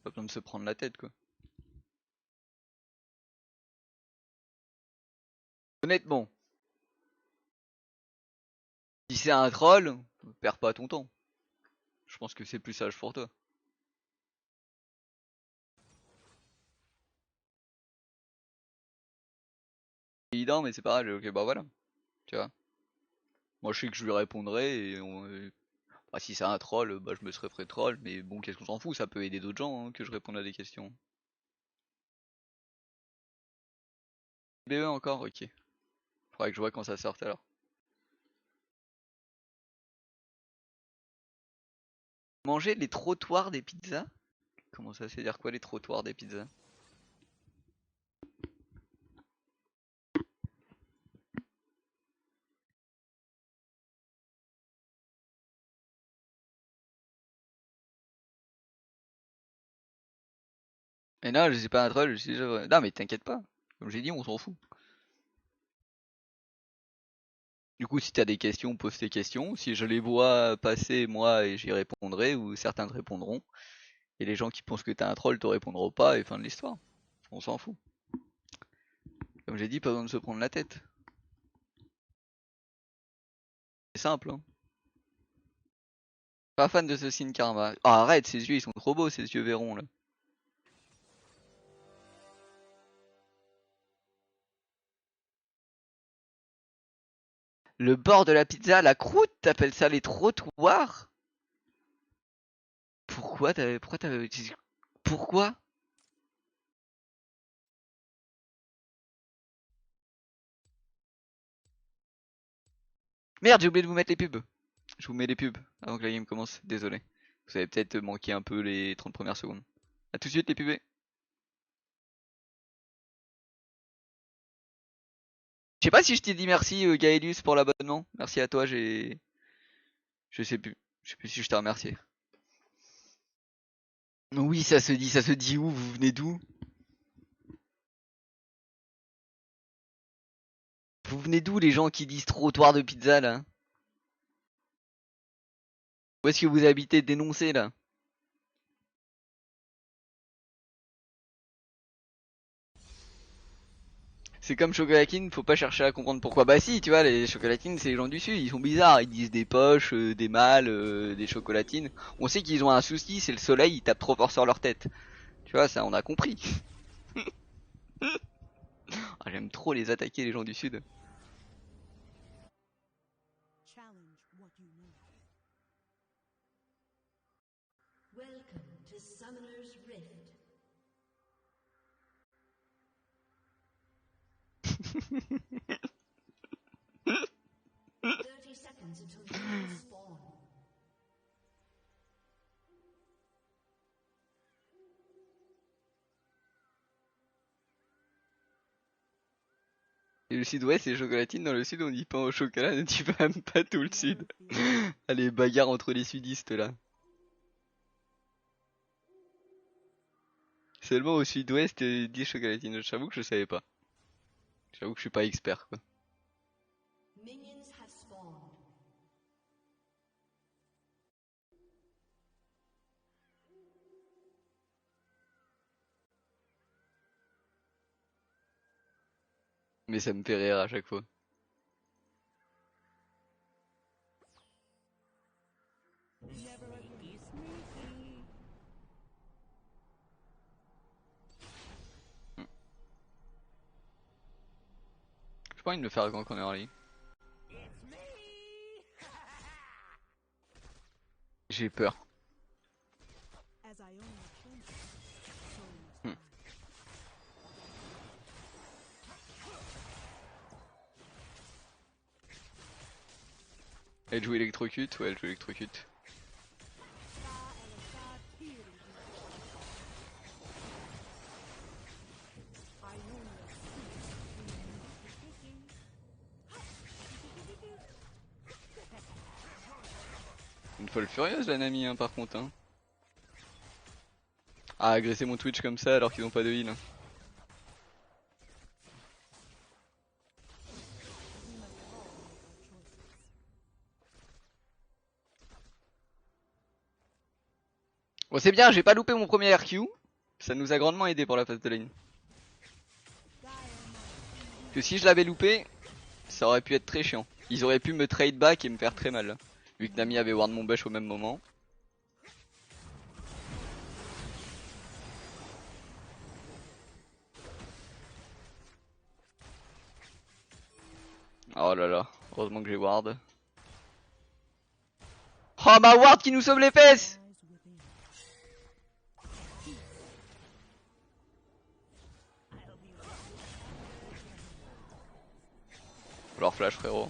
pas besoin de se prendre la tête quoi. Honnêtement, si c'est un troll, perds pas ton temps. Je pense que c'est plus sage pour toi. C'est évident, mais c'est pas grave, ok bah voilà, tu vois. Moi je sais que je lui répondrai et bah, si c'est un troll, bah je me serais fait troll, mais bon qu'est-ce qu'on s'en fout, ça peut aider d'autres gens hein, que je réponde à des questions. BE encore, ok. Faudrait que je vois quand ça sorte alors. Manger les trottoirs des pizzas? Comment ça, c'est dire quoi les trottoirs des pizzas? Mais non, je suis pas un troll, je suis déjà vrai. Non mais t'inquiète pas, comme j'ai dit, on s'en fout. Du coup, si t'as des questions, pose tes questions. Si je les vois passer, moi, et j'y répondrai, ou certains te répondront. Et les gens qui pensent que t'es un troll te répondront pas, et fin de l'histoire. On s'en fout. Comme j'ai dit, pas besoin de se prendre la tête. C'est simple, hein. Pas fan de ce Sin Karma. Ah, arrête, ses yeux, ils sont trop beaux, ces yeux verrons, là. Le bord de la pizza, la croûte, t'appelles ça les trottoirs? Pourquoi? Merde, j'ai oublié de vous mettre les pubs. Je vous mets les pubs avant que la game commence, désolé. Vous avez peut-être manqué un peu les 30 premières secondes. A tout de suite les pubs. Je sais pas si je t'ai dit merci Gaelius pour l'abonnement. Merci à toi, Je sais plus. Je sais plus si je t'ai remercié. Oui, ça se dit où? Vous venez d'où? Vous venez d'où les gens qui disent trottoir de pizza là? Où est-ce que vous habitez? Dénoncez là. C'est comme Chocolatine, faut pas chercher à comprendre pourquoi. Bah si, tu vois, les Chocolatines, c'est les gens du Sud, ils sont bizarres. Ils disent des poches, des mâles, des chocolatines. On sait qu'ils ont un souci, c'est le soleil, ils tapent trop fort sur leur tête. Tu vois, ça on a compris. Ah, j'aime trop les attaquer, les gens du Sud. Challenge what you know. Welcome to Summoner's Rift. Thirty seconds until you spawn. Et le Sud-Ouest, c'est chocolatine. Dans le Sud, on dit pain au chocolat, ne dis pas même pas tout le Sud. Allez, bagarre entre les sudistes là. Seulement au Sud-Ouest, ils disent chocolatine. J'avoue que je savais pas. J'avoue que je suis pas expert quoi. Minions have spawned. Mais ça me fait rire à chaque fois. J'ai pas envie de le faire quand on est en ligne. J'ai peur. As I own the kingdom, so is Hmm. mine. Elle joue électrocute? Ouais, elle joue électrocute. Une folle furieuse la Nami hein, par contre hein. À agresser mon Twitch comme ça alors qu'ils ont pas de heal. Bon c'est bien, j'ai pas loupé mon premier RQ. Ça nous a grandement aidé pour la phase de lane. Que si je l'avais loupé, ça aurait pu être très chiant. Ils auraient pu me trade back et me faire très mal. Vu que Nami avait ward mon bush au même moment. Oh là là, heureusement que j'ai ward. Oh ma ward qui nous sauve les fesses! Alors flash frérot.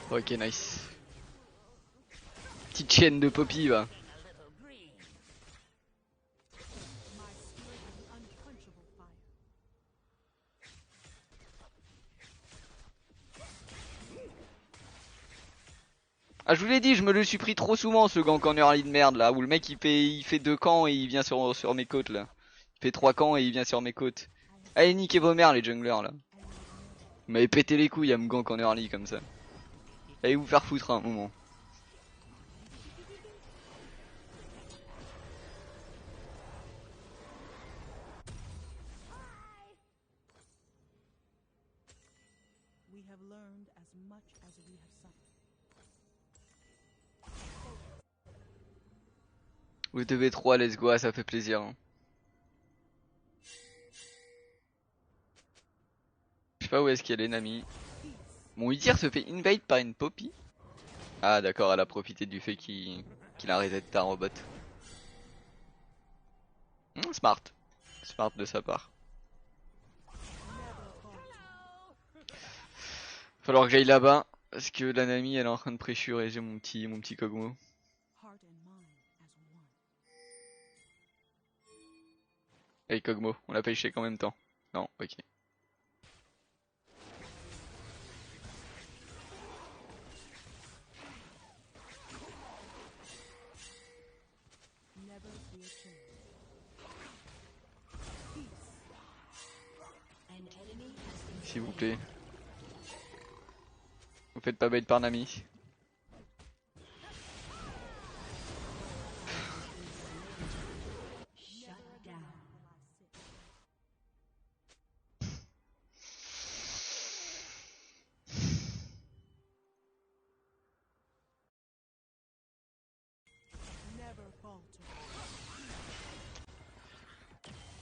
Ok nice. Petite chaîne de Poppy va. Ah je vous l'ai dit, je me le suis pris trop souvent ce gank en early de merde là, où le mec il fait 2 camps et il vient sur mes côtes là. Il fait 3 camps et il vient sur mes côtes. Allez niquez vos mères les junglers là. Vous m'avez pété les couilles à me gank en early comme ça. Allez vous faire foutre un moment. We have learned as much as we have suffered. Vous devez 3, let's go, ça fait plaisir. Hein. Je sais pas où est-ce qu'elle est Nami. Mon Udyr se fait invade par une Poppy. Ah d'accord, elle a profité du fait qu'il a reset un robot. Smart. Smart de sa part. Falloir que j'aille là-bas. Parce que la Nami elle est en train de pressure et j'ai mon petit Kog'Maw. Heart and mind as one. Hey Kog'Maw, on l'a pas échec en même temps. Non, ok. Never fear change. An enemy has been S'il vous plaît. Vous faites pas bait par Nami. shut down. Never falter.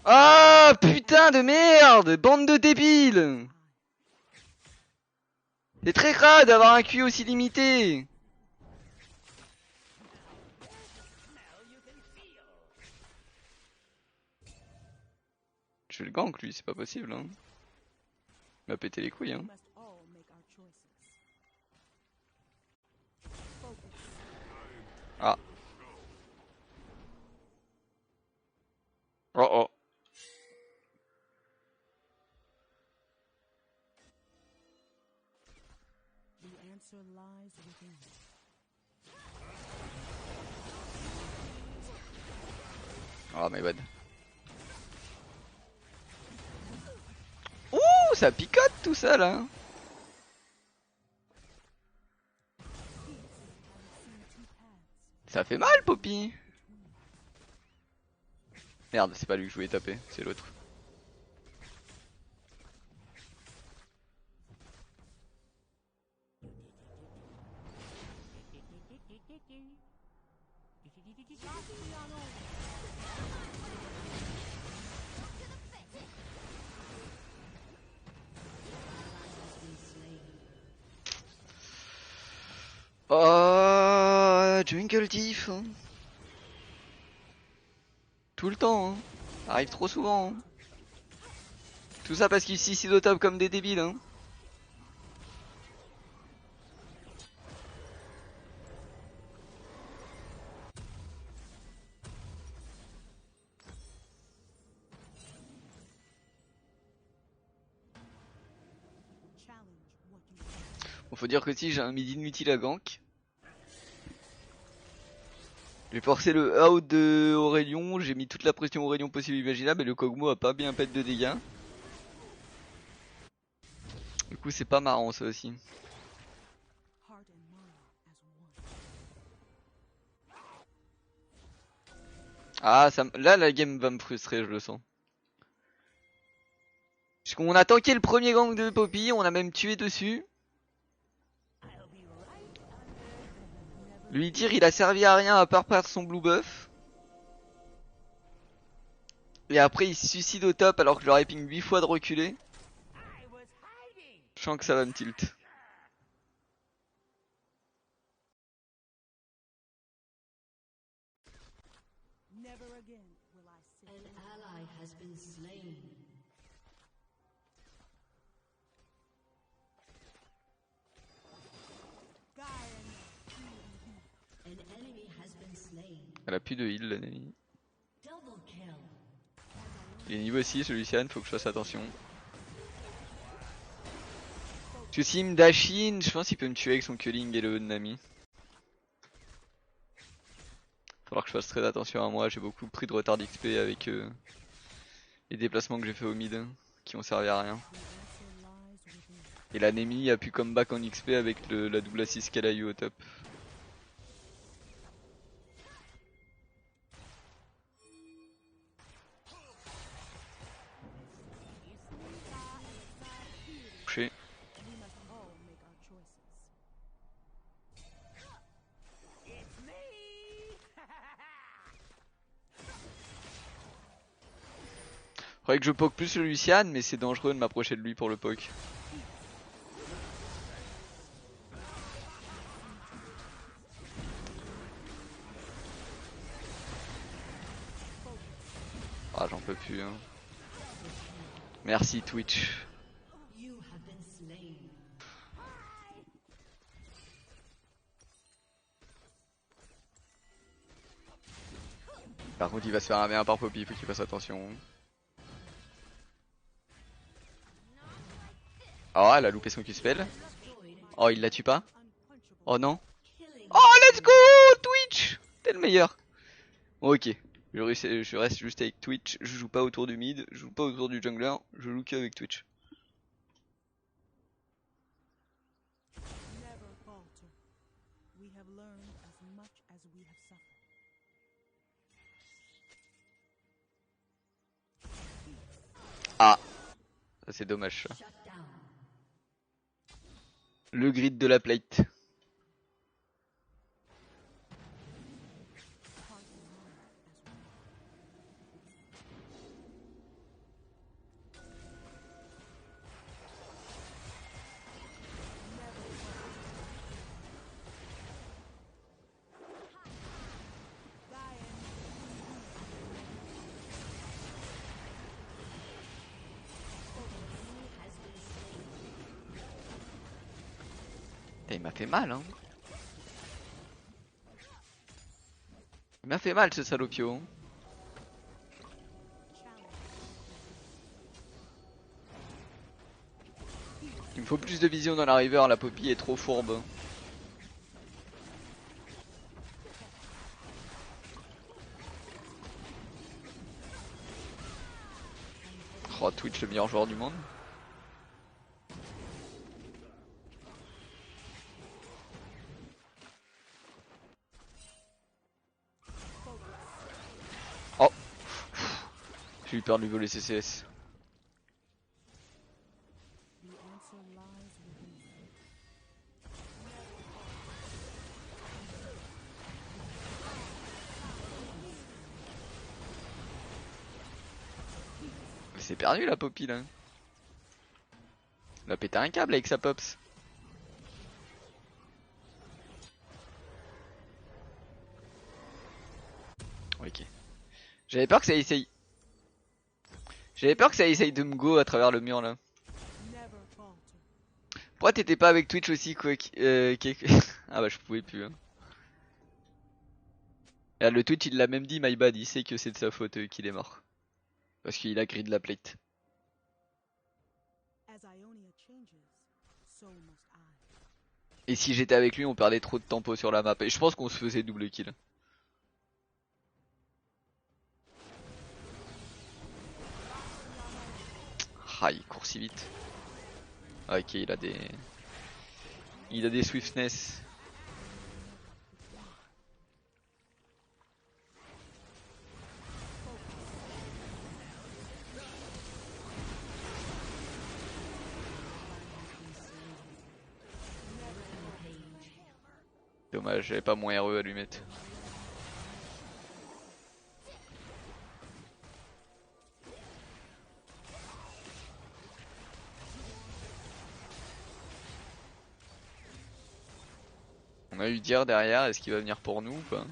Ah putain de merde! Bande de débiles! C'est très crade d'avoir un QI aussi limité! Je vais le gank lui, c'est pas possible hein. Il m'a pété les couilles hein. We must all make our choices. Focus. Ah. Oh oh. The answer lies within. Oh my bad. Ouh, ça picote tout ça là. Ça fait mal Poppy. Merde, c'est pas lui que je voulais taper, c'est l'autre. Oh, jungle diff. Hein. Tout le temps, hein. Arrive trop souvent. Hein. Tout ça parce qu'ils s'y au top comme des débiles. Hein. Challenge what you want. Bon, faut dire que si j'ai un mid inutile à gank. J'ai forcé le out de Aurelion, j'ai mis toute la pression Aurelion possible imaginable et le Kog'Maw a pas bien fait de dégâts. Du coup c'est pas marrant ça aussi. Heart and mind as one. Ah ça, là la game va me frustrer, je le sens. Puisqu'on a tanké le premier gang de Poppy, on a même tué dessus. Lui dire il a servi à rien à part perdre son blue buff. Et après il se suicide au top alors que je leur ai ping 8 fois de reculer. Je sens que ça va me tilt. Never again will I sit. An ally has been slain. An enemy has been slain. Elle a plus de heal l'ennemi. Double kill. Il est niveau 6 le Lucian, faut que je fasse attention. Parce que s'il me dash in, je pense qu'il peut me tuer avec son culling et le Nami. Falloir que je fasse très attention à moi, j'ai beaucoup pris de retard d'XP avec les déplacements que j'ai fait au mid qui ont servi à rien. Et la Nemi a pu comeback en XP avec la double assist qu'elle a eu au top. Touché. We must all make our choices. Faudrait que je poke plus le Lucian, mais c'est dangereux de m'approcher de lui pour le poke. Ah j'en peux plus hein. Merci Twitch. You have been slain. Par contre il va se faire un par Poppy, il faut qu'il fasse attention. Oh elle a loupé son Q-spell. Oh il la tue pas. Oh non. Oh let's go Twitch. T'es le meilleur. Ok. Je reste juste avec Twitch, je joue pas autour du mid, je joue pas autour du jungler, je joue que avec Twitch. Never falter. We have learned as much as we have suffered. Ah, ça c'est dommage ça. Shut down. Le grid de la plate. Il m'a fait mal hein. Il m'a fait mal ce salopio. Il me faut plus de vision dans la river, la Poppy est trop fourbe. Oh Twitch le meilleur joueur du monde. Oh, j'ai eu peur de lui voler CCS. The answer lies within. C'est perdu la Poppy là. Elle a pété un câble avec sa pops. Ok. J'avais peur que ça essaye. J'avais peur que ça essaye de me go à travers le mur là. Never falter. Pourquoi t'étais pas avec Twitch aussi quoi Ah bah je pouvais plus hein. Et le Twitch il l'a même dit, my bad, il sait que c'est de sa faute qu'il est mort. Parce qu'il a grid la plate. As Ionia changes, so must I. Et si j'étais avec lui on perdait trop de tempo sur la map. Et je pense qu'on se faisait double kill. Ah, il court si vite. Ok, il a des... Il a des swiftness. Dommage, j'avais pas mon RE à lui mettre. On a eu dire derrière, est-ce qu'il va venir pour nous ou pas?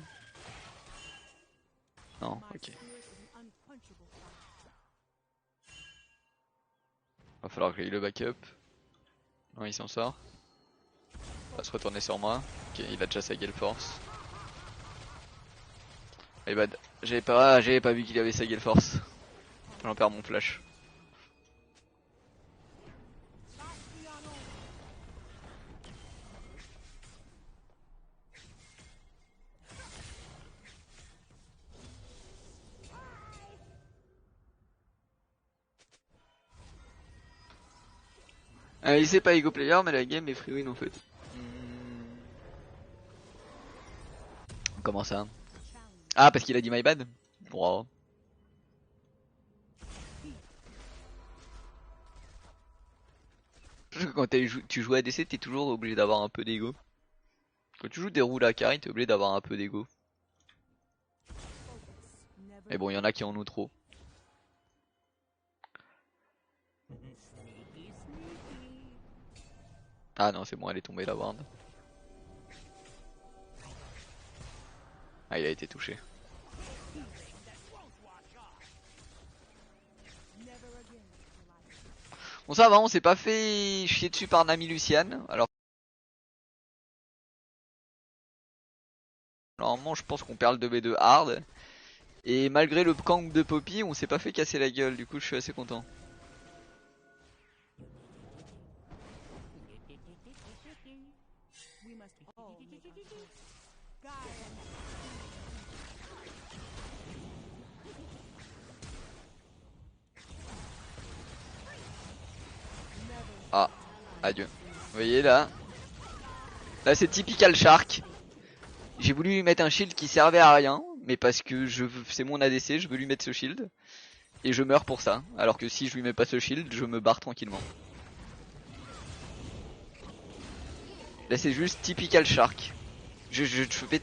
Non, My ok. spirit is an unquenchable fire. Va falloir que j'aille le backup. Non, il s'en sort. Il va se retourner sur moi. Ok, il a déjà sa Gale Force. Et bah, j'avais pas vu qu'il avait sa Gale Force. J'en perds mon flash. Il sait pas Ego Player, mais la game est free win en fait. Comment ça? Ah, parce qu'il a dit my bad? Wow. Je pense que quand tu joues ADC, t'es toujours obligé d'avoir un peu d'ego. Quand tu joues des roues à carry, t'es obligé d'avoir un peu d'ego. Mais bon, il y en a qui en ont trop. Ah non, c'est bon, elle est tombée la ward. Ah, il a été touché. Bon, ça va, on s'est pas fait chier dessus par Nami Lucian. Alors, normalement, je pense qu'on perd le 2v2 hard. Et malgré le camp de Poppy, on s'est pas fait casser la gueule. Du coup, je suis assez content. We must all make our choice. Gaia. Ah, adieu. Vous voyez là? Là, c'est typical Shark. J'ai voulu lui mettre un shield qui servait à rien, mais parce que c'est mon ADC, je veux lui mettre ce shield. Et je meurs pour ça. Alors que si je lui mets pas ce shield, je me barre tranquillement. Là, c'est juste typical Shark. Je fais tout.